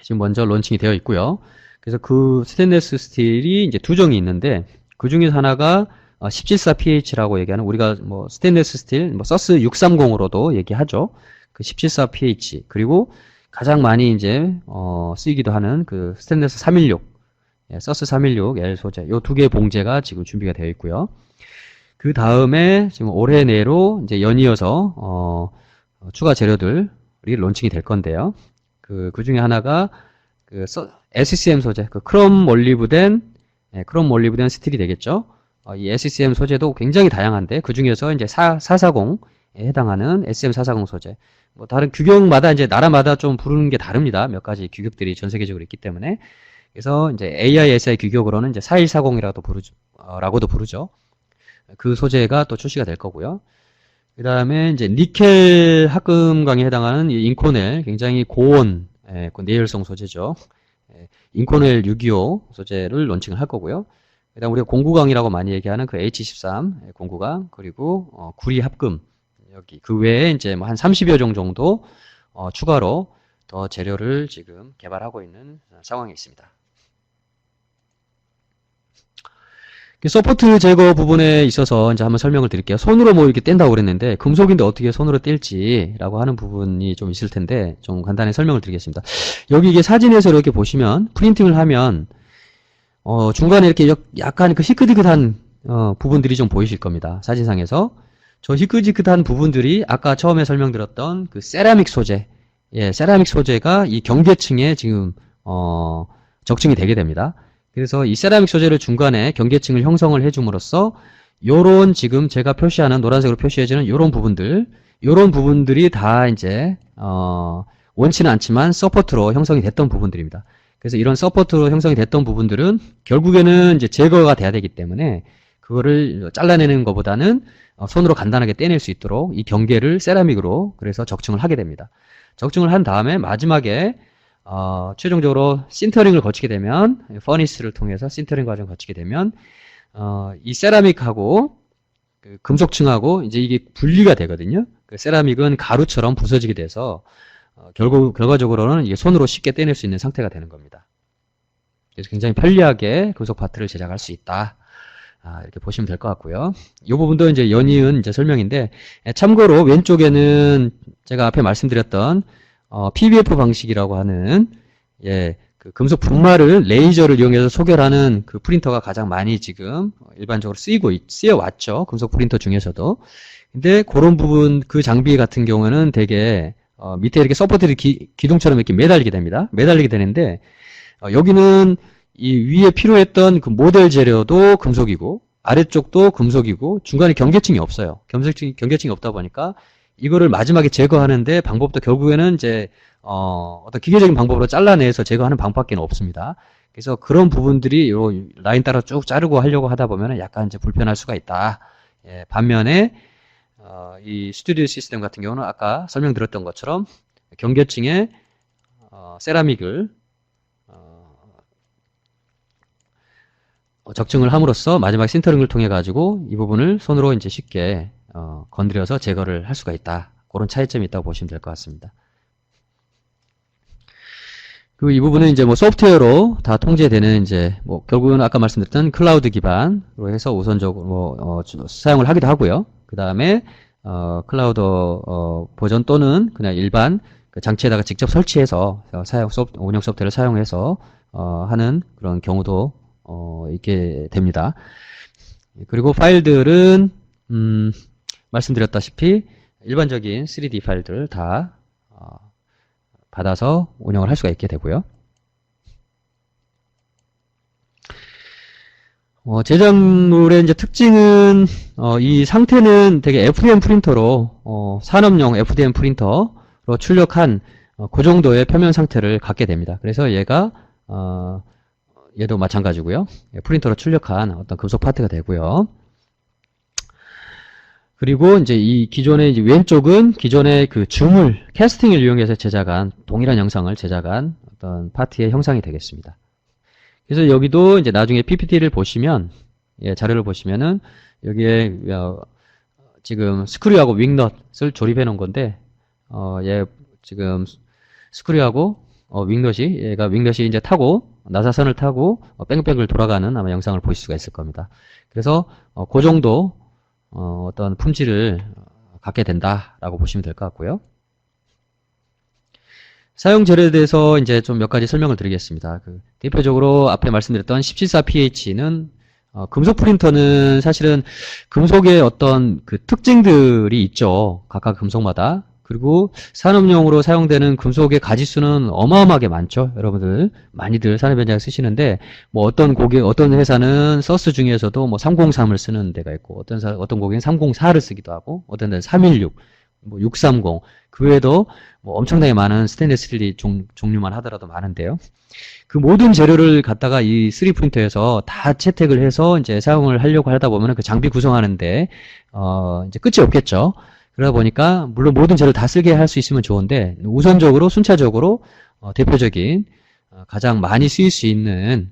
지금 먼저 론칭이 되어 있고요. 그래서 그 스테인리스 스틸이 이제 두 종이 있는데 그 중에서 하나가 17.4pH라고 얘기하는 우리가 뭐 스테인리스 스틸 뭐 서스 630으로도 얘기하죠. 그 17.4pH 그리고 가장 많이 이제 쓰이기도 하는 그 스테인리스 316 서스 316L 소재 요 두 개의 봉제가 지금 준비가 되어 있고요. 그 다음에 지금 올해 내로 이제 연이어서 추가 재료들이 론칭이 될 건데요. 그 중에 하나가 그 SCM 소재, 그 크롬 올리브된 스틸이 되겠죠. 이 SCM 소재도 굉장히 다양한데 그 중에서 이제 440에 해당하는 SM440 소재. 뭐 다른 규격마다 이제 나라마다 좀 부르는 게 다릅니다. 몇 가지 규격들이 전 세계적으로 있기 때문에. 그래서 이제 AISI 규격으로는 이제 4140이라고도 부르죠. 그 소재가 또 출시가 될 거고요. 그 다음에 이제 니켈 합금광에 해당하는 이 인코넬, 굉장히 고온, 그 내열성 소재죠. 인코넬 625 소재를 론칭을 할 거고요. 그 다음 우리가 공구광이라고 많이 얘기하는 그 H13 공구광, 그리고 구리 합금, 여기 그 외에 이제 뭐 한 30여 종 정도 추가로 더 재료를 지금 개발하고 있는 상황에 있습니다. 서포트 제거 부분에 있어서 이제 한번 설명을 드릴게요. 손으로 뭐 이렇게 뗀다고 그랬는데 금속인데 어떻게 손으로 뗄지라고 하는 부분이 좀 있을 텐데 좀 간단히 설명을 드리겠습니다. 여기 이게 사진에서 이렇게 보시면 프린팅을 하면 중간에 이렇게 약간 그 희끗희끗한 부분들이 좀 보이실 겁니다. 사진상에서 저 희끗희끗한 부분들이 아까 처음에 설명드렸던 그 세라믹 소재, 세라믹 소재가 이 경계층에 지금 적층이 되게 됩니다. 그래서 이 세라믹 소재를 중간에 경계층을 형성을 해줌으로써 요런 지금 제가 표시하는 노란색으로 표시해주는 요런 부분들이 다 이제 원치는 않지만 서포트로 형성이 됐던 부분들입니다. 그래서 이런 서포트로 형성이 됐던 부분들은 결국에는 이제 제거가 돼야 되기 때문에 그거를 잘라내는 것보다는 손으로 간단하게 떼낼 수 있도록 이 경계를 세라믹으로 그래서 적층을 하게 됩니다. 적층을 한 다음에 마지막에 최종적으로 신터링을 거치게 되면, 퍼니스를 통해서 신터링 과정을 거치게 되면, 이 세라믹하고, 그 금속층하고, 이제 이게 분리가 되거든요. 그 세라믹은 가루처럼 부서지게 돼서, 결과적으로는 이게 손으로 쉽게 떼낼 수 있는 상태가 되는 겁니다. 그래서 굉장히 편리하게 금속 파트를 제작할 수 있다. 이렇게 보시면 될 것 같고요. 이 부분도 이제 연이은 이제 설명인데, 참고로 왼쪽에는 제가 앞에 말씀드렸던, PBF 방식이라고 하는, 그 금속 분말을 레이저를 이용해서 소결하는 그 프린터가 가장 많이 지금 일반적으로 쓰여왔죠. 금속 프린터 중에서도. 근데 그런 부분, 그 장비 같은 경우는 되게, 밑에 이렇게 서포트들이 기둥처럼 이렇게 매달리게 됩니다. 매달리게 되는데, 여기는 이 위에 필요했던 그 모델 재료도 금속이고, 아래쪽도 금속이고, 중간에 경계층이 없어요. 경계층이 없다 보니까, 이거를 마지막에 제거하는데 방법도 결국에는 이제 어떤 기계적인 방법으로 잘라내서 제거하는 방법밖에 없습니다. 그래서 그런 부분들이 요 라인 따라 쭉 자르고 하려고 하다 보면 약간 이제 불편할 수가 있다. 반면에 이 스튜디오 시스템 같은 경우는 아까 설명드렸던 것처럼 경계층에 세라믹을 적층을 함으로써 마지막 신터링을 통해 가지고 이 부분을 손으로 이제 쉽게 건드려서 제거를 할 수가 있다. 그런 차이점이 있다고 보시면 될 것 같습니다. 그리고 이 부분은 이제 뭐 소프트웨어로 다 통제되는 이제 뭐 결국은 아까 말씀드렸던 클라우드 기반으로 해서 우선적으로 사용을 하기도 하고요. 그 다음에 클라우드 버전 또는 그냥 일반 그 장치에다가 직접 설치해서 운영 소프트웨어를 사용해서 하는 그런 경우도 있게 됩니다. 그리고 파일들은 말씀드렸다시피 일반적인 3D 파일들을 다 받아서 운영을 할 수가 있게 되고요. 제작물의 이제 특징은 이 상태는 되게 FDM 프린터로 산업용 FDM 프린터로 출력한 그 정도의 표면 상태를 갖게 됩니다. 그래서 얘가 얘도 마찬가지고요. 프린터로 출력한 어떤 금속 파트가 되고요. 그리고 이제 이 기존의 이제 왼쪽은 기존의 그 줌을 캐스팅을 이용해서 제작한 동일한 영상을 제작한 어떤 파트의 형상이 되겠습니다. 그래서 여기도 이제 나중에 PPT를 보시면 자료를 보시면은 여기에 지금 스크류하고 윙넛을 조립해 놓은 건데 얘 지금 스크류하고 윙넛이 이제 타고 나사선을 타고 뺑뺑을 돌아가는 아마 영상을 보실 수가 있을 겁니다. 그래서 그 정도 어떤 품질을 갖게 된다라고 보시면 될 것 같고요. 사용 재료에 대해서 이제 좀 몇 가지 설명을 드리겠습니다. 대표적으로 앞에 말씀드렸던 1714pH는 금속 프린터는 사실은 금속의 어떤 그 특징들이 있죠. 각각 금속마다. 그리고 산업용으로 사용되는 금속의 가지수는 어마어마하게 많죠. 여러분들 많이들 산업 현장에 쓰시는데 뭐 어떤 회사는 서스 중에서도 뭐 303을 쓰는 데가 있고 어떤 고객은 304를 쓰기도 하고 어떤 데는 316, 뭐 630, 그 외에도 뭐 엄청나게 많은 스테인리스 스틸 종류만 하더라도 많은데요. 그 모든 재료를 갖다가 이 3D 프린터에서 다 채택을 해서 이제 사용을 하려고 하다 보면 그 장비 구성하는데 이제 끝이 없겠죠. 그러다 보니까 물론 모든 재료를 다 쓰게 할 수 있으면 좋은데 우선적으로 순차적으로 대표적인 가장 많이 쓰일 수 있는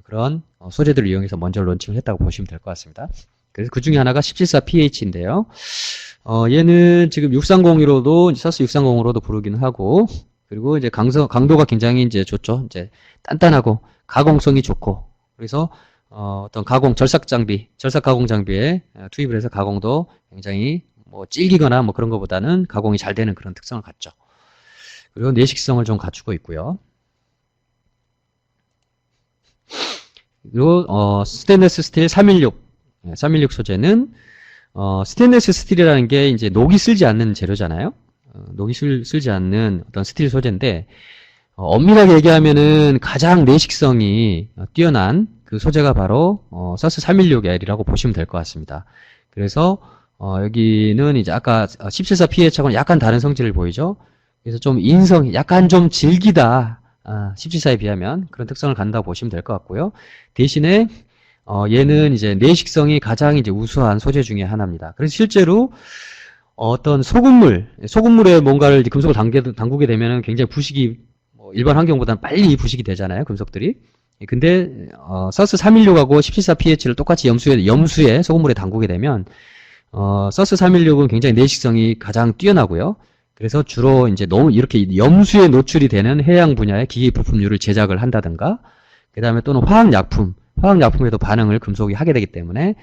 그런 소재들을 이용해서 먼저 론칭을 했다고 보시면 될 것 같습니다. 그래서 그 중에 하나가 1714PH인데요. 얘는 지금 630으로도, 서스 630으로도 부르기는 하고, 그리고 이제 강도가 굉장히 이제 좋죠. 이제 단단하고, 가공성이 좋고, 그래서, 어떤 절삭 가공 장비에 투입을 해서 가공도 굉장히 뭐 질기거나 뭐 그런 것보다는 가공이 잘 되는 그런 특성을 갖죠. 그리고 내식성을 좀 갖추고 있고요. 그리고, 스테인리스 스틸 316 소재는, 스테인리스 스틸이라는 게 이제 녹이 슬지 않는 재료잖아요. 녹이 슬지 않는 어떤 스틸 소재인데, 엄밀하게 얘기하면은 가장 내식성이 뛰어난 그 소재가 바로, 서스 316L이라고 보시면 될 것 같습니다. 그래서, 여기는 이제 아까 1714PH하고는 약간 다른 성질을 보이죠? 그래서 좀 약간 좀 질기다. 1714에 비하면 그런 특성을 갖는다고 보시면 될 것 같고요. 대신에, 얘는 이제 내식성이 가장 이제 우수한 소재 중에 하나입니다. 그래서 실제로 어떤 소금물에 뭔가를 이제 금속을 담그게 되면은 굉장히 부식이 일반 환경보다는 빨리 부식이 되잖아요, 금속들이. 근데 서스 316하고 1714pH를 똑같이 염수에 소금물에 담그게 되면 서스 316은 굉장히 내식성이 가장 뛰어나고요. 그래서 주로 이제 너무 이렇게 염수에 노출이 되는 해양 분야의 기계 부품류를 제작을 한다든가, 그 다음에 또는 화학약품에도 반응을 금속이 하게 되기 때문에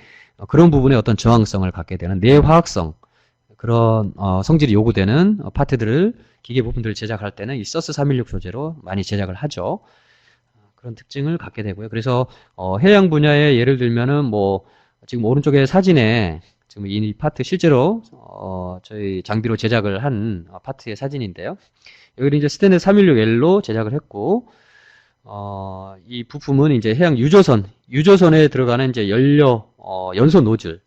그런 부분에 어떤 저항성을 갖게 되는 내화학성, 그런 성질이 요구되는 파트들을, 기계 부품들을 제작할 때는 이 서스 316 소재로 많이 제작을 하죠. 그런 특징을 갖게 되고요. 그래서 해양 분야에 예를 들면은 뭐 지금 오른쪽에 사진에 지금 이 파트 실제로 저희 장비로 제작을 한 파트의 사진인데요. 여기는 이제 스테인리스 316L로 제작을 했고, 이 부품은 이제 해양 유조선에 들어가는 이제 연소 노즐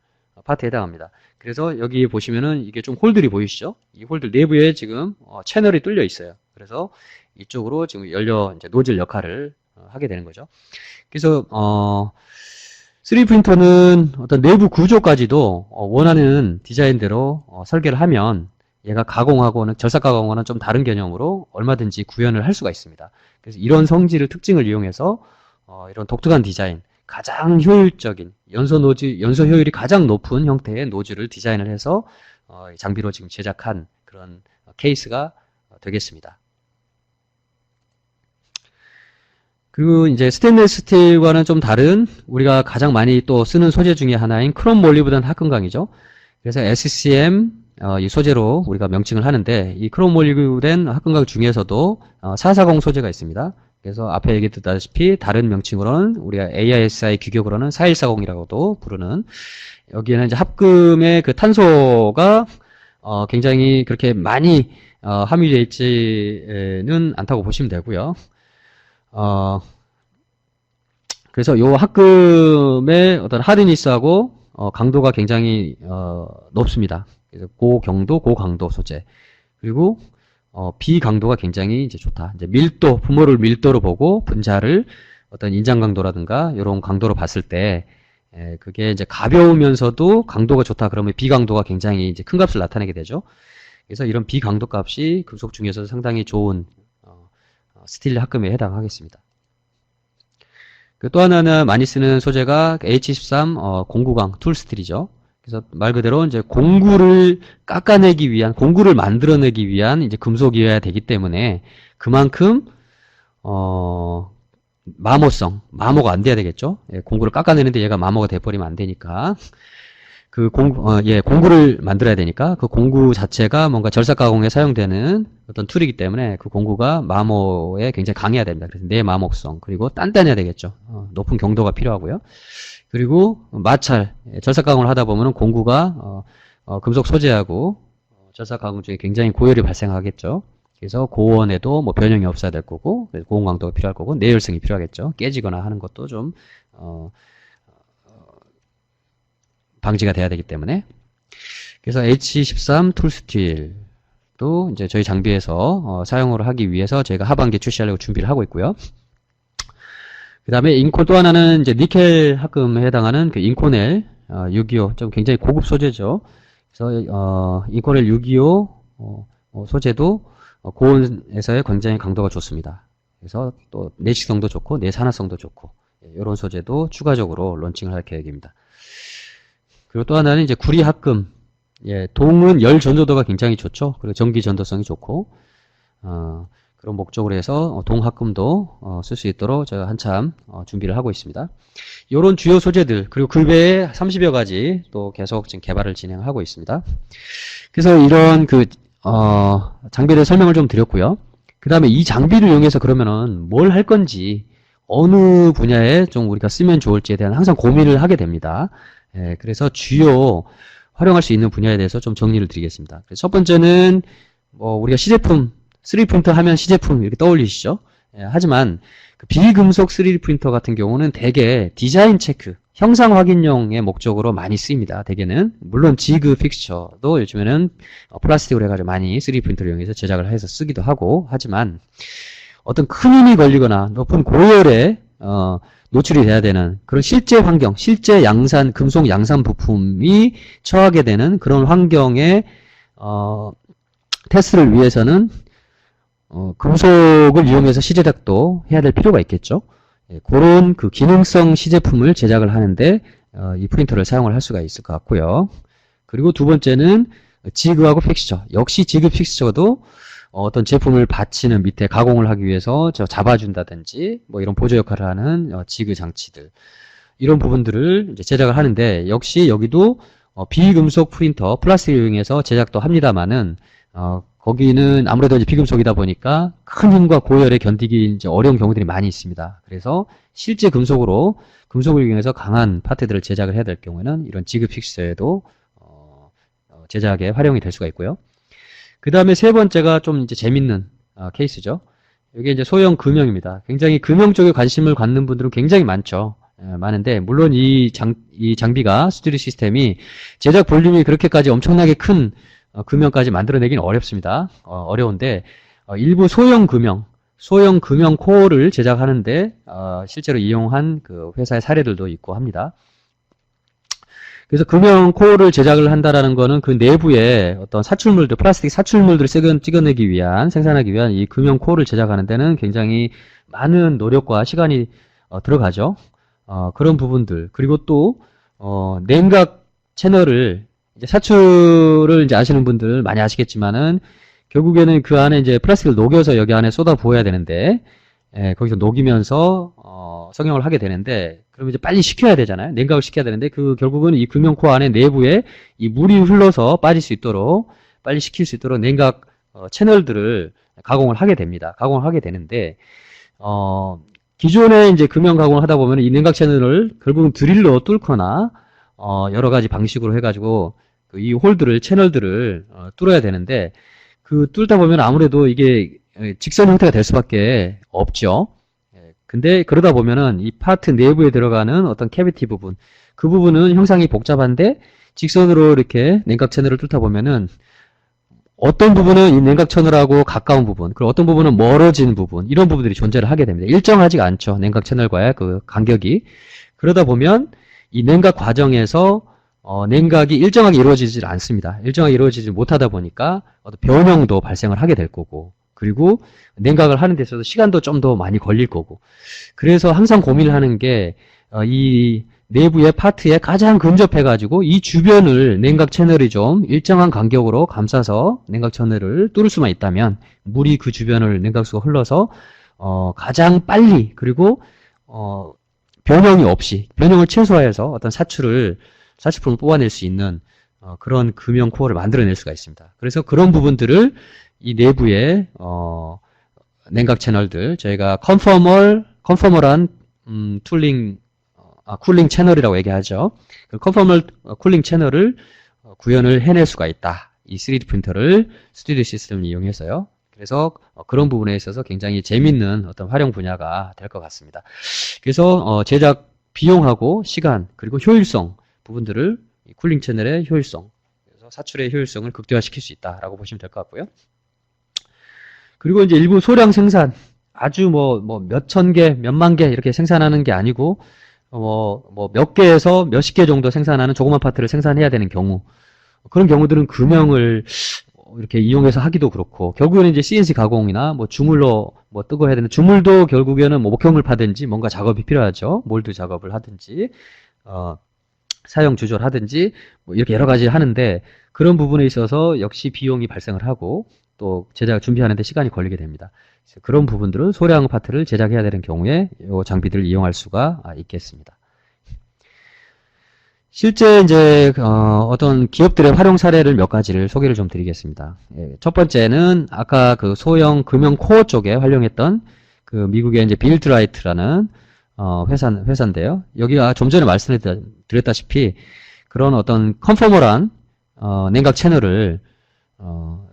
파트에 해당합니다. 그래서 여기 보시면은 이게 좀 홀들이 보이시죠? 이 홀들 내부에 지금 채널이 뚫려 있어요. 그래서 이쪽으로 지금 이제 노즐 역할을 하게 되는 거죠. 그래서 3D 프린터는 어떤 내부 구조까지도 원하는 디자인대로 설계를 하면 얘가 절삭 가공하고는 좀 다른 개념으로 얼마든지 구현을 할 수가 있습니다. 그래서 이런 특징을 이용해서 이런 독특한 디자인, 가장 효율적인 연소 효율이 가장 높은 형태의 노즐을 디자인을 해서 장비로 지금 제작한 그런 케이스가 되겠습니다. 그리고 이제 스테인리스 스틸과는 좀 다른, 우리가 가장 많이 또 쓰는 소재 중에 하나인 크롬 몰리브덴 합금강이죠. 그래서 SCM 이 소재로 우리가 명칭을 하는데, 이 크롬 몰리브덴 합금강 중에서도 440 소재가 있습니다. 그래서 앞에 얘기했다시피 다른 명칭으로는 우리가 AISI 규격으로는 4140이라고도 부르는, 여기에는 이제 합금의 그 탄소가 굉장히 그렇게 많이 함유되어 있지는 않다고 보시면 되고요. 그래서 요 합금의 어떤 하드니스하고 강도가 굉장히 높습니다. 그래서 고경도, 고강도 소재. 그리고 비강도가 굉장히 이제 좋다. 이제 부모를 밀도로 보고 분자를 어떤 인장 강도라든가 이런 강도로 봤을 때 그게 이제 가벼우면서도 강도가 좋다. 그러면 비강도가 굉장히 이제 큰 값을 나타내게 되죠. 그래서 이런 비강도 값이 금속 중에서 상당히 좋은 스틸 합금에 해당하겠습니다. 또 하나는 많이 쓰는 소재가 H13 공구강 툴 스틸이죠. 그래서 말 그대로 이제 공구를 만들어내기 위한 이제 금속이어야 되기 때문에 그만큼 마모가 안 돼야 되겠죠. 공구를 깎아내는데 얘가 마모가 돼버리면 안 되니까. 공구를 만들어야 되니까 그 공구 자체가 뭔가 절삭 가공에 사용되는 어떤 툴이기 때문에 그 공구가 마모에 굉장히 강해야 됩니다. 그래서 내마모성, 그리고 단단해야 되겠죠. 높은 경도가 필요하고요. 그리고 절삭 가공을 하다 보면은 공구가 금속 소재하고 절삭 가공 중에 굉장히 고열이 발생하겠죠. 그래서 고온에도 뭐 변형이 없어야 될 거고, 고온 강도가 필요할 거고, 내열성이 필요하겠죠. 깨지거나 하는 것도 좀 방지가 돼야 되기 때문에. 그래서 H13 툴스틸도 이제 저희 장비에서 사용을 하기 위해서 제가 하반기에 출시하려고 준비를 하고 있고요. 그 다음에 또 하나는 이제 니켈 합금에 해당하는 그 인코넬 625, 좀 굉장히 고급 소재죠. 그래서 인코렐 625 소재도 고온에서의 굉장히 강도가 좋습니다. 그래서 또 내식성도 좋고 내산화성도 좋고 이런 소재도 추가적으로 론칭을 할 계획입니다. 그리고 또 하나는 이제 구리 합금. 동은 열 전도도가 굉장히 좋죠. 그리고 전기 전도성이 좋고 그런 목적으로 해서 동 합금도 쓸 수 있도록 제가 한참 준비를 하고 있습니다. 이런 주요 소재들 그리고 그 외에 30여 가지 또 계속 지금 개발을 진행하고 있습니다. 그래서 이런 장비를 설명을 좀 드렸고요. 그 다음에 이 장비를 이용해서 그러면은 뭘 할 건지 어느 분야에 좀 우리가 쓰면 좋을지에 대한 항상 고민을 하게 됩니다. 그래서 주요 활용할 수 있는 분야에 대해서 좀 정리를 드리겠습니다. 첫 번째는 우리가 시제품 3D 프린터 하면 시제품 이렇게 떠올리시죠? 하지만 그 비금속 3D 프린터 같은 경우는 대개 디자인 체크, 형상 확인용의 목적으로 많이 쓰입니다. 대개는 물론 지그 픽스처도 요즘에는 플라스틱으로 해가지고 많이 3D 프린터를 이용해서 제작을 해서 쓰기도 하고 하지만 어떤 큰 힘이 걸리거나 높은 고열에 노출이 돼야 되는 그런 실제 환경, 실제 양산, 금속 양산 부품이 처하게 되는 그런 환경의 테스트를 위해서는 금속을 이용해서 시제작도 해야 될 필요가 있겠죠. 그런 그 기능성 시제품을 제작을 하는데 이 프린터를 사용을 할 수가 있을 것 같고요. 그리고 두 번째는 지그하고 픽스처. 역시 지그 픽스처도 어떤 제품을 받치는 밑에 가공을 하기 위해서 잡아준다든지 이런 보조 역할을 하는 지그 장치들 이런 부분들을 이제 제작을 하는데 역시 여기도 비금속 프린터 플라스틱을 이용해서 제작도 합니다만은 거기는 아무래도 이제 비금속이다 보니까 큰 힘과 고열에 견디기 이제 어려운 경우들이 많이 있습니다. 그래서 실제 금속을 이용해서 강한 파트들을 제작을 해야 될 경우에는 이런 지그 픽스에도 제작에 활용이 될 수가 있고요. 그 다음에 세 번째가 좀 이제 재밌는 케이스죠. 이게 이제 소형 금형입니다. 굉장히 금형 쪽에 관심을 갖는 분들은 굉장히 많죠. 많은데 물론 이 장비가 스튜디오 시스템이 제작 볼륨이 그렇게까지 엄청나게 큰 금형까지 만들어내기는 어렵습니다. 어려운데 일부 소형 금형 코어를 제작하는데 실제로 이용한 그 회사의 사례들도 있고 합니다. 그래서 금형 코어를 제작을 한다라는 거는 그 내부에 어떤 사출물들, 플라스틱 사출물들을 찍어내기 위한, 생산하기 위한 이 금형 코어를 제작하는 데는 굉장히 많은 노력과 시간이 들어가죠. 그런 부분들. 그리고 또, 냉각 채널을, 이제 사출을 이제 아시는 분들 많이 아시겠지만은, 결국에는 그 안에 이제 플라스틱을 녹여서 여기 안에 쏟아 부어야 되는데, 거기서 녹이면서, 성형을 하게 되는데, 그러면 이제 빨리 식혀야 되잖아요. 냉각을 시켜야 되는데, 결국은 이 금형코 안에 내부에 이 물이 흘러서 빠질 수 있도록, 빨리 식힐 수 있도록 냉각, 채널들을 가공을 하게 됩니다. 가공을 하게 되는데, 기존에 이제 금형 가공을 하다 보면 이 냉각 채널을 결국은 드릴로 뚫거나, 여러 가지 방식으로 해가지고, 이 홀들을, 채널들을, 뚫어야 되는데, 뚫다 보면 아무래도 이게 직선 형태가 될 수밖에 없죠. 근데 그러다 보면은 이 파트 내부에 들어가는 어떤 캐비티 부분, 그 부분은 형상이 복잡한데 직선으로 이렇게 냉각 채널을 뚫다 보면은 어떤 부분은 이 냉각 채널하고 가까운 부분, 그리고 어떤 부분은 멀어진 부분, 이런 부분들이 존재를 하게 됩니다. 일정하지가 않죠. 냉각 채널과의 그 간격이. 그러다 보면 이 냉각 과정에서 냉각이 일정하게 이루어지질 않습니다. 일정하게 이루어지지 못하다 보니까 어떤 변형도 발생을 하게 될 거고, 그리고 냉각을 하는 데 있어서 시간도 좀 더 많이 걸릴 거고. 그래서 항상 고민을 하는 게 이 내부의 파트에 가장 근접해가지고 이 주변을 냉각 채널이 좀 일정한 간격으로 감싸서 냉각 채널을 뚫을 수만 있다면 물이 그 주변을 냉각수가 흘러서 가장 빨리 그리고 변형이 없이 변형을 최소화해서 어떤 사출품을 뽑아낼 수 있는 그런 금형 코어를 만들어낼 수가 있습니다. 그래서 그런 부분들을 이 내부에 냉각 채널들 저희가 컨포멀한 쿨링 채널이라고 얘기하죠. 그 컨포멀 쿨링 채널을 구현을 해낼 수가 있다. 이 3D 프린터를 스튜디오 시스템을 이용해서요. 그래서 그런 부분에 있어서 굉장히 재밌는 어떤 활용 분야가 될 것 같습니다. 그래서 제작 비용하고 시간 그리고 효율성 부분들을 이 쿨링 채널의 효율성, 그래서 사출의 효율성을 극대화시킬 수 있다라고 보시면 될 것 같고요. 그리고 이제 일부 소량 생산, 아주 몇천 개, 몇만 개 이렇게 생산하는 게 아니고 몇 개에서 몇십 개 정도 생산하는 조그만 파트를 생산해야 되는 경우, 그런 경우들은 금형을 이렇게 이용해서 하기도 그렇고, 결국에는 이제 CNC 가공이나 뭐 주물로 뭐 뜨고 해야 되는, 주물도 결국에는 뭐 목형을 파든지 뭔가 작업이 필요하죠. 몰드 작업을 하든지, 사용 조절하든지, 뭐 이렇게 여러 가지 하는데, 그런 부분에 있어서 역시 비용이 발생을 하고, 또 제작 준비하는데 시간이 걸리게 됩니다. 그런 부분들은 소량 파트를 제작해야 되는 경우에 이 장비들을 이용할 수가 있겠습니다. 실제 이제 어떤 기업들의 활용 사례를 몇 가지를 소개를 좀 드리겠습니다. 예, 첫 번째는 아까 그 소형 금형 코어 쪽에 활용했던 그 미국의 이제 빌드라이트라는 회사인데요. 여기가 좀 전에 말씀드렸다시피 그런 어떤 컨포머란 냉각 채널을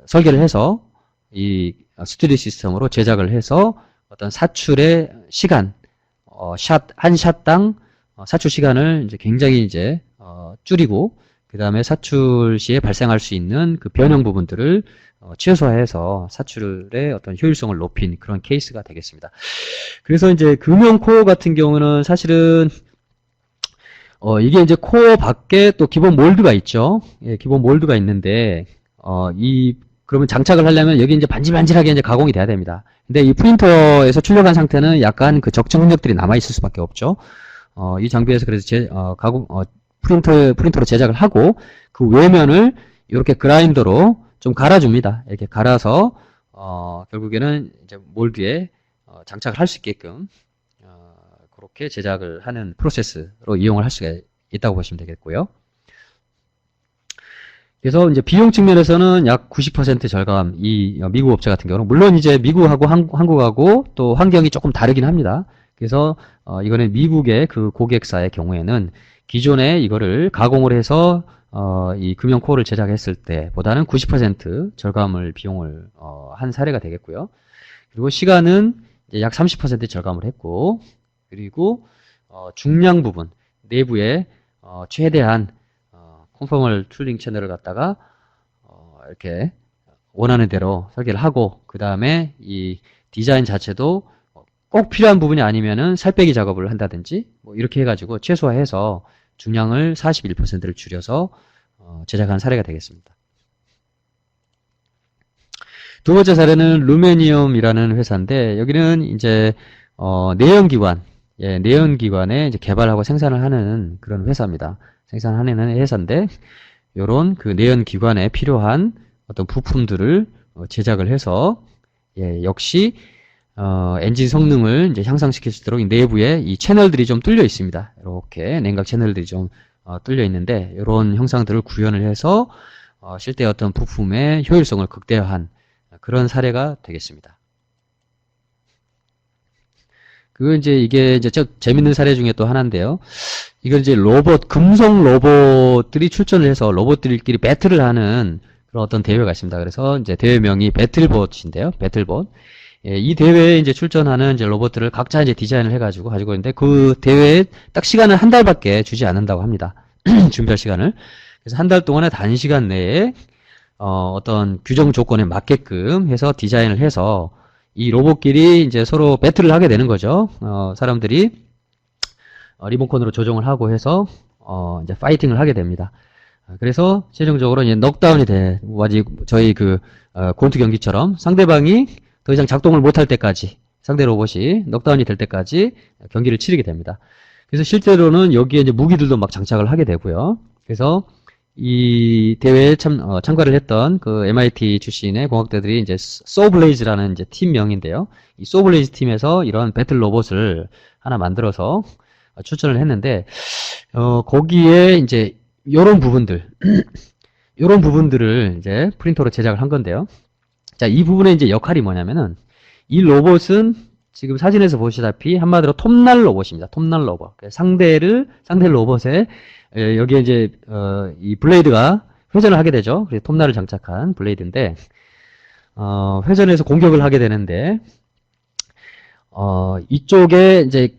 설계를 해서 이 스튜디오 시스템으로 제작을 해서 어떤 사출의 시간, 한 샷당 사출 시간을 이제 굉장히 이제 줄이고, 그 다음에 사출 시에 발생할 수 있는 그 변형 부분들을 최소화해서 사출의 어떤 효율성을 높인 그런 케이스가 되겠습니다. 그래서 이제 금형 코어 같은 경우는 사실은 이게 이제 코어 밖에 또 기본 몰드가 있죠. 예, 기본 몰드가 있는데 그러면 장착을 하려면 여기 이제 반질반질하게 이제 가공이 돼야 됩니다. 근데 이 프린터에서 출력한 상태는 약간 그 적정 흔적들이 남아 있을 수밖에 없죠. 이 장비에서 그래서 프린터로 제작을 하고 그 외면을 이렇게 그라인더로 좀 갈아줍니다. 이렇게 갈아서 결국에는 이제 몰드에 장착을 할 수 있게끔 그렇게 제작을 하는 프로세스로 이용을 할 수가 있다고 보시면 되겠고요. 그래서 이제 비용 측면에서는 약 90% 절감, 이 미국 업체 같은 경우는 물론 이제 미국하고 한국하고 또 환경이 조금 다르긴 합니다. 그래서 이거는 미국의 그 고객사의 경우에는 기존에 이거를 가공을 해서 이 금형 코어를 제작했을 때보다는 90% 절감을 비용을 한 사례가 되겠고요. 그리고 시간은 이제 약 30% 절감을 했고, 그리고 중량 부분 내부에 최대한 컨포멀 툴링 채널을 갖다가 이렇게 원하는 대로 설계를 하고, 그 다음에 이 디자인 자체도 꼭 필요한 부분이 아니면은 살 빼기 작업을 한다든지 뭐 이렇게 해가지고 최소화해서 중량을 41%를 줄여서 제작한 사례가 되겠습니다. 두 번째 사례는 루메니엄이라는 회사인데, 여기는 이제 내연기관, 내연기관에 이제 개발하고 생산을 하는 그런 회사입니다. 생산하는 회사인데, 요런 그 내연기관에 필요한 어떤 부품들을 제작을 해서 역시 엔진 성능을 이제 향상시킬 수 있도록 내부에 이 채널들이 좀 뚫려 있습니다. 이렇게 냉각 채널들이 좀 뚫려 있는데, 이런 형상들을 구현을 해서 실제 어떤 부품의 효율성을 극대화한 그런 사례가 되겠습니다. 이게 이제 재밌는 사례 중에 또 하나인데요. 이건 이제 금속 로봇들이 출전을 해서 로봇들끼리 배틀을 하는 그런 어떤 대회가 있습니다. 그래서 이제 대회명이 배틀봇인데요. 배틀봇. 예, 이 대회에 이제 출전하는 이제 로봇들을 각자 이제 디자인을 해가지고 가지고 있는데, 그 대회에 딱 시간을 한 달밖에 주지 않는다고 합니다. 준비할 시간을. 그래서 한 달 동안의 단시간 내에 어떤 규정 조건에 맞게끔 해서 디자인을 해서 이 로봇끼리 이제 서로 배틀을 하게 되는 거죠. 사람들이 리모컨으로 조정을 하고 해서 이제 파이팅을 하게 됩니다. 그래서 최종적으로 이제 넉다운이 아직 저희 권투 경기처럼 상대방이 더 이상 작동을 못할 때까지, 상대 로봇이 넉다운이 될 때까지 경기를 치르게 됩니다. 그래서 실제로는 여기에 이제 무기들도 막 장착을 하게 되고요. 그래서 이 대회에 참가를 했던 그 MIT 출신의 공학자들이 이제 소블레이즈라는 이제 팀명인데요. 이 소블레이즈 팀에서 이런 배틀 로봇을 하나 만들어서 출전을 했는데, 거기에 이제 요런 부분들, 요런 부분들을 이제 프린터로 제작을 한 건데요. 자, 이 부분의 이제 역할이 뭐냐면은, 이 로봇은 지금 사진에서 보시다시피 한마디로 톱날 로봇입니다. 톱날 로봇. 상대 로봇에 여기에 이제 이 블레이드가 회전을 하게 되죠. 그래서 톱날을 장착한 블레이드인데, 회전해서 공격을 하게 되는데, 이쪽에 이제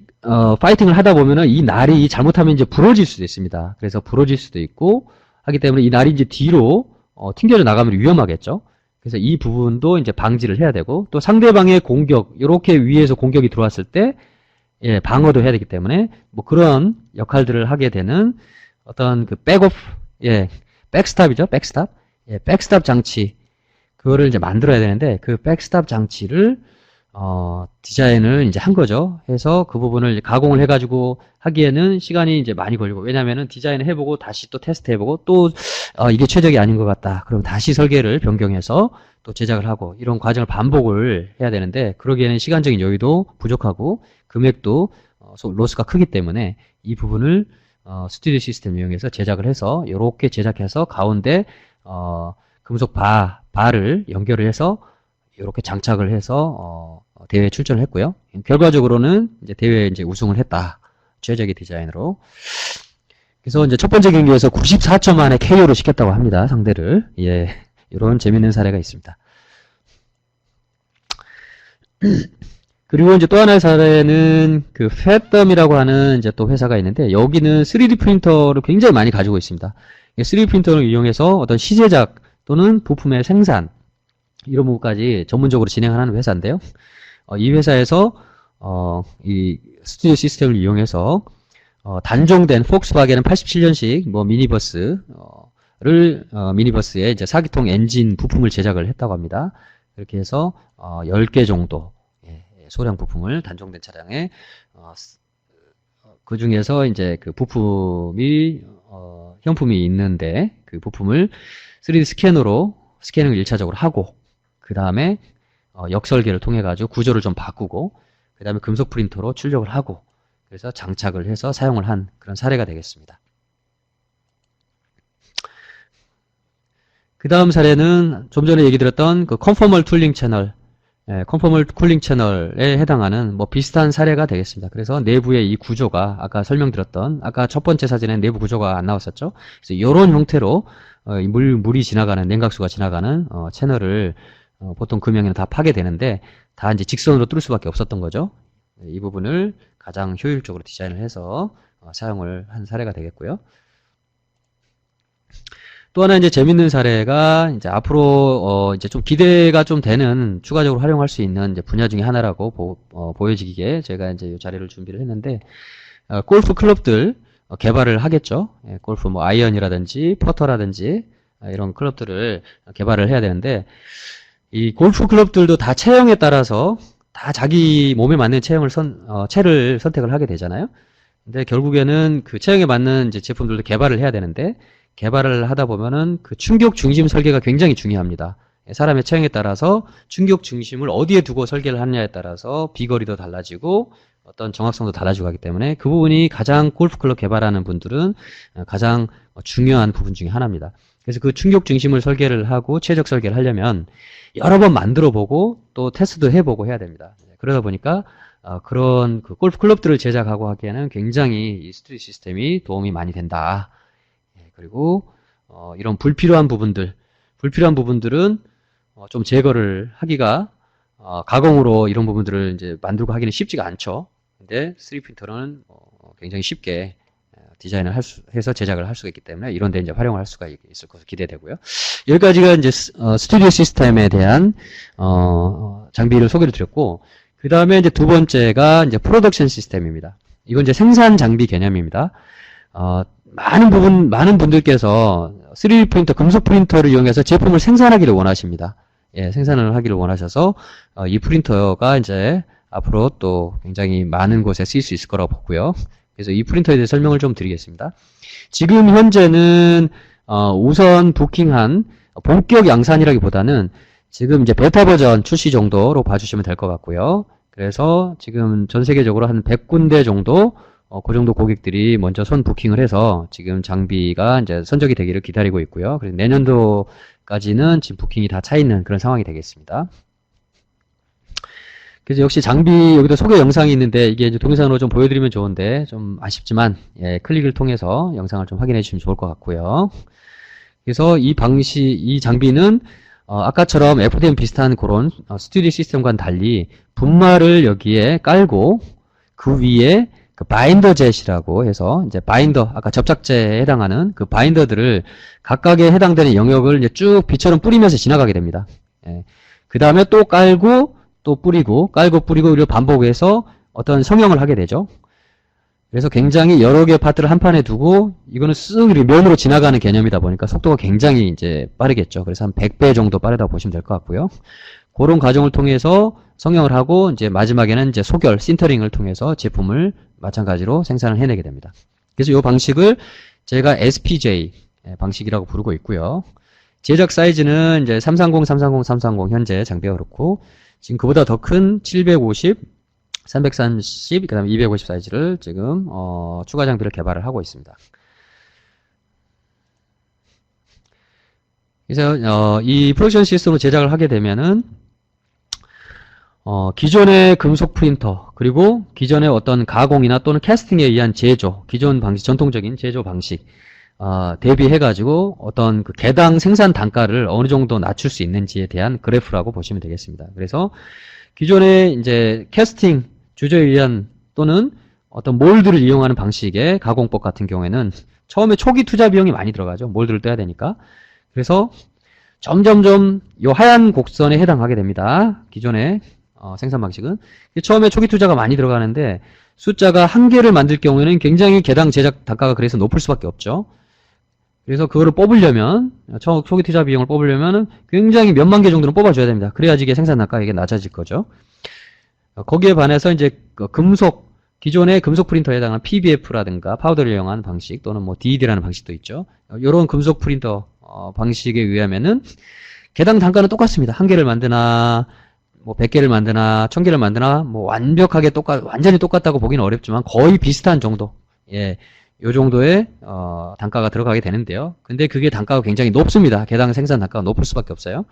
파이팅을 하다 보면은 이 날이 잘못하면 이제 부러질 수도 있습니다. 그래서 부러질 수도 있고 하기 때문에 이 날이 이제 뒤로 튕겨져 나가면 위험하겠죠. 그래서 이 부분도 이제 방지를 해야 되고, 또 상대방의 공격, 이렇게 위에서 공격이 들어왔을 때 방어도 해야 되기 때문에 뭐 그런 역할들을 하게 되는 어떤 그 백업 백스탑이죠, 백스탑. 예, 백스탑 장치. 그거를 이제 만들어야 되는데, 그 백스탑 장치를, 디자인을 이제 한 거죠. 해서 그 부분을 이제 가공을 해가지고 하기에는 시간이 이제 많이 걸리고, 왜냐면은 디자인을 해보고, 다시 또 테스트 해보고, 또, 이게 최적이 아닌 것 같다. 그럼 다시 설계를 변경해서 또 제작을 하고, 이런 과정을 반복을 해야 되는데, 그러기에는 시간적인 여유도 부족하고, 금액도, 로스가 크기 때문에, 이 부분을, 스튜디오 시스템 이용해서 제작을 해서, 이렇게 제작해서 가운데, 금속 바를 연결을 해서, 이렇게 장착을 해서 대회에 출전을 했고요. 결과적으로는 이제 대회에 이제 우승을 했다. 최적의 디자인으로. 그래서 이제 첫 번째 경기에서 94초 만에 KO를 시켰다고 합니다. 상대를. 예, 이런 재밌는 사례가 있습니다. 그리고 이제 또 하나의 사례는 그 패덤이라고 하는 이제 또 회사가 있는데, 여기는 3D 프린터를 굉장히 많이 가지고 있습니다. 3D 프린터를 이용해서 어떤 시제작 또는 부품의 생산, 이런 부분까지 전문적으로 진행하는 회사인데요. 이 회사에서 이 스튜디오 시스템을 이용해서 단종된 폭스바겐은 87년식 뭐 미니버스를 미니버스의 이제 4기통 엔진 부품을 제작을 했다고 합니다. 이렇게 해서 10개 정도 소량 부품을 단종된 차량에 그 중에서 이제 그 부품이 형품이 있는데 그 부품을 3D 스캐너로 스캐닝을 1차적으로 하고, 그 다음에 역설계를 통해 가지고 구조를 좀 바꾸고, 그 다음에 금속 프린터로 출력을 하고, 그래서 장착을 해서 사용을 한 그런 사례가 되겠습니다. 그 다음 사례는 좀 전에 얘기 드렸던 그 컨포멀 툴링 채널, 컨포멀 쿨링 채널에 해당하는 뭐 비슷한 사례가 되겠습니다. 그래서 내부의 이 구조가 아까 설명드렸던, 아까 첫 번째 사진에 내부 구조가 안 나왔었죠. 그래서 이런 형태로 물이 지나가는, 냉각수가 지나가는 채널을 보통 금형에는 다 파게 되는데, 다 이제 직선으로 뚫을 수밖에 없었던 거죠. 이 부분을 가장 효율적으로 디자인을 해서 사용을 한 사례가 되겠고요. 또 하나 이제 재밌는 사례가 이제 앞으로 이제 좀 기대가 좀 되는, 추가적으로 활용할 수 있는 이제 분야 중에 하나라고 보여지기에 제가 이제 이 자료를 준비를 했는데, 골프 클럽들 개발을 하겠죠. 골프 뭐 아이언이라든지 퍼터라든지 이런 클럽들을 개발을 해야 되는데, 이 골프 클럽들도 다 체형에 따라서 다 자기 몸에 맞는 채를 선택을 하게 되잖아요. 근데 결국에는 그 체형에 맞는 이제 제품들도 개발을 해야 되는데, 개발을 하다 보면은 그 충격 중심 설계가 굉장히 중요합니다. 사람의 체형에 따라서 충격 중심을 어디에 두고 설계를 하느냐에 따라서 비거리도 달라지고 어떤 정확성도 달라지고 하기 때문에, 그 부분이 가장 골프 클럽 개발하는 분들은 가장 중요한 부분 중에 하나입니다. 그래서 그 충격 중심을 설계를 하고 최적 설계를 하려면 여러 번 만들어 보고 또 테스트도 해보고 해야 됩니다. 그러다 보니까 그런 그 골프 클럽들을 제작하고 하기에는 굉장히 이 스튜디오 시스템이 도움이 많이 된다. 그리고 이런 불필요한 부분들은 좀 제거를 하기가, 가공으로 이런 부분들을 이제 만들고 하기는 쉽지가 않죠. 근데 3D 프린터는 굉장히 쉽게 디자인을 해서 제작을 할 수가 있기 때문에 이런 데 이제 활용을 할 수가 있을 것으로 기대되고요. 여기까지가 이제 스튜디오 시스템에 대한 장비를 소개를 드렸고, 그 다음에 이제 두 번째가 이제 프로덕션 시스템입니다. 이건 이제 생산 장비 개념입니다. 많은 분들께서 3D 프린터, 금속 프린터를 이용해서 제품을 생산하기를 원하십니다. 예, 생산을 하기를 원하셔서 이 프린터가 이제 앞으로 또 굉장히 많은 곳에 쓰일 수 있을 거라고 보고요. 그래서 이 프린터에 대해 설명을 좀 드리겠습니다. 지금 현재는 우선 부킹한 본격 양산이라기보다는 지금 이제 베타 버전 출시 정도로 봐주시면 될 것 같고요. 그래서 지금 전 세계적으로 한 100군데 정도, 그 정도 고객들이 먼저 선 부킹을 해서 지금 장비가 이제 선적이 되기를 기다리고 있고요. 그래서 내년도까지는 지금 부킹이 다 차 있는 그런 상황이 되겠습니다. 그래서 역시 장비, 여기도 소개 영상이 있는데 이게 이제 동영상으로 좀 보여드리면 좋은데 좀 아쉽지만, 예, 클릭을 통해서 영상을 좀 확인해 주시면 좋을 것 같고요. 그래서 이 장비는 아까처럼 FDM 비슷한 그런 스튜디오 시스템과는 달리 분말을 여기에 깔고 그 위에 그 바인더 젯이라고 해서 이제 바인더, 아까 접착제에 해당하는 그 바인더들을 각각에 해당되는 영역을 이제 쭉 비처럼 뿌리면서 지나가게 됩니다. 예. 그 다음에 또 깔고 또 뿌리고, 깔고 뿌리고, 이걸 반복해서 어떤 성형을 하게 되죠. 그래서 굉장히 여러 개의 파트를 한 판에 두고 이거는 쓱 이렇게 면으로 지나가는 개념이다 보니까 속도가 굉장히 이제 빠르겠죠. 그래서 한 100배 정도 빠르다고 보시면 될 것 같고요. 그런 과정을 통해서 성형을 하고 이제 마지막에는 이제 소결, 신터링을 통해서 제품을 마찬가지로 생산을 해내게 됩니다. 그래서 이 방식을 제가 SPJ 방식이라고 부르고 있고요. 제작 사이즈는 이제 330, 330, 330 현재 장비가 그렇고 지금 그보다 더 큰 750, 330, 그 다음에 250 사이즈를 지금 추가 장비를 개발을 하고 있습니다. 그래서 이 프로덕션 시스템으로 제작을 하게 되면은 기존의 금속 프린터 그리고 기존의 어떤 가공이나 또는 캐스팅에 의한 제조, 기존 방식, 전통적인 제조 방식 대비해 가지고 어떤 그 개당 생산 단가를 어느 정도 낮출 수 있는지에 대한 그래프라고 보시면 되겠습니다. 그래서 기존의 이제 캐스팅 주조에 의한 또는 어떤 몰드를 이용하는 방식의 가공법 같은 경우에는 처음에 초기 투자 비용이 많이 들어가죠. 몰드를 떼야 되니까. 그래서 점점점 요 하얀 곡선에 해당하게 됩니다. 기존의 생산 방식은 처음에 초기 투자가 많이 들어가는데 숫자가 한 개를 만들 경우에는 굉장히 개당 제작 단가가 그래서 높을 수밖에 없죠. 그래서 그거를 뽑으려면 초기 투자 비용을 뽑으려면 굉장히 몇만 개 정도는 뽑아줘야 됩니다. 그래야지 이게 생산 단가가 이게 낮아질 거죠. 거기에 반해서 이제 금속 기존의 금속 프린터에 해당하는 PBF라든가 파우더를 이용한 방식 또는 뭐 DED라는 방식도 있죠. 이런 금속 프린터 방식에 의하면은 개당 단가는 똑같습니다. 한 개를 만드나 뭐 100개를 만드나 1000개를 만드나 뭐 완벽하게 완전히 똑같다고 보기는 어렵지만 거의 비슷한 정도. 예. 요 정도의 단가가 들어가게 되는데요. 근데 그게 단가가 굉장히 높습니다. 개당 생산 단가가 높을 수밖에 없어요.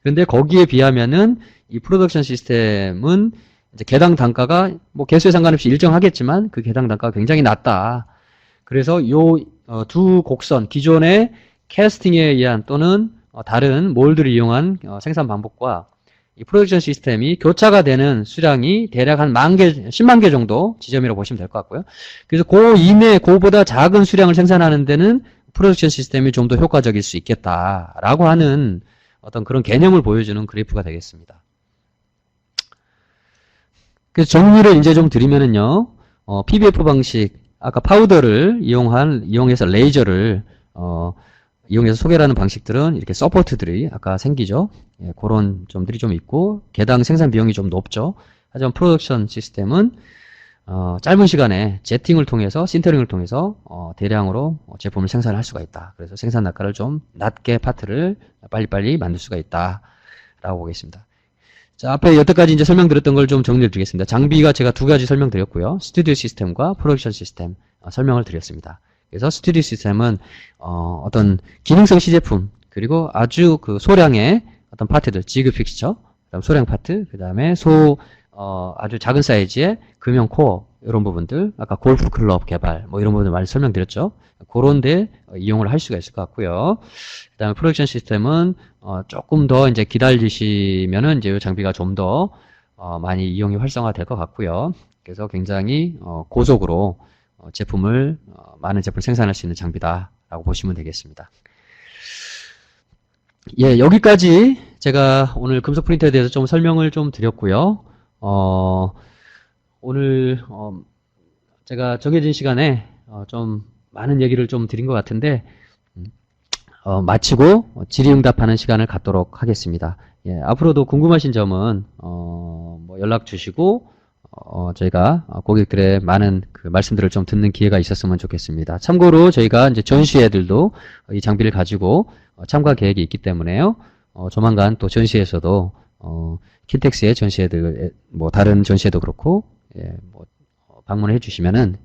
그런데 거기에 비하면은 이 프로덕션 시스템은 이제 개당 단가가 뭐 개수에 상관없이 일정하겠지만 그 개당 단가가 굉장히 낮다. 그래서 요 두 곡선 기존의 캐스팅에 의한 또는 다른 몰드를 이용한 생산 방법과 이 프로덕션 시스템이 교차가 되는 수량이 대략 한 10,000개, 10만 개 정도 지점이라고 보시면 될 것 같고요. 그래서 그 이내, 그보다 작은 수량을 생산하는 데는 프로덕션 시스템이 좀 더 효과적일 수 있겠다라고 하는 어떤 그런 개념을 보여주는 그래프가 되겠습니다. 그래서 정리를 이제 좀 드리면은요, PBF 방식, 아까 파우더를 이용해서 레이저를, 이용해서 소개하는 방식들은 이렇게 서포트들이 아까 생기죠. 예, 그런 점들이 좀 있고 개당 생산 비용이 좀 높죠. 하지만 프로덕션 시스템은 짧은 시간에 제팅을 통해서 신터링을 통해서 대량으로 제품을 생산할 수가 있다. 그래서 생산 단가를 좀 낮게 파트를 빨리빨리 만들 수가 있다라고 보겠습니다. 자, 앞에 여태까지 이제 설명드렸던 걸 좀 정리해 드리겠습니다. 장비가 제가 두 가지 설명드렸고요. 스튜디오 시스템과 프로덕션 시스템 설명을 드렸습니다. 그래서 스튜디오 시스템은 어떤 기능성 시제품 그리고 아주 그 소량의 어떤 파트들, 지그 픽스처, 그다음 소량 파트, 그다음에 아주 작은 사이즈의 금형 코어 이런 부분들, 아까 골프 클럽 개발 뭐 이런 부분들 많이 설명드렸죠. 그런데 이용을 할 수가 있을 것 같고요. 그다음에 프로덕션 시스템은 조금 더 이제 기다리시면은 이제 이 장비가 좀 더 많이 이용이 활성화될 것 같고요. 그래서 굉장히 고속으로 많은 제품을 생산할 수 있는 장비다라고 보시면 되겠습니다. 예, 여기까지 제가 오늘 금속 프린터에 대해서 좀 설명을 좀 드렸고요. 오늘 제가 정해진 시간에 좀 많은 얘기를 좀 드린 것 같은데 마치고 질의응답하는 시간을 갖도록 하겠습니다. 예, 앞으로도 궁금하신 점은 뭐 연락 주시고 저희가 고객들의 많은 그 말씀들을 좀 듣는 기회가 있었으면 좋겠습니다. 참고로 저희가 이제 전시회들도 이 장비를 가지고 참가 계획이 있기 때문에요. 조만간 또 전시회에서도 킨텍스의 전시회들, 뭐 다른 전시회도 그렇고, 예, 뭐 방문해 주시면은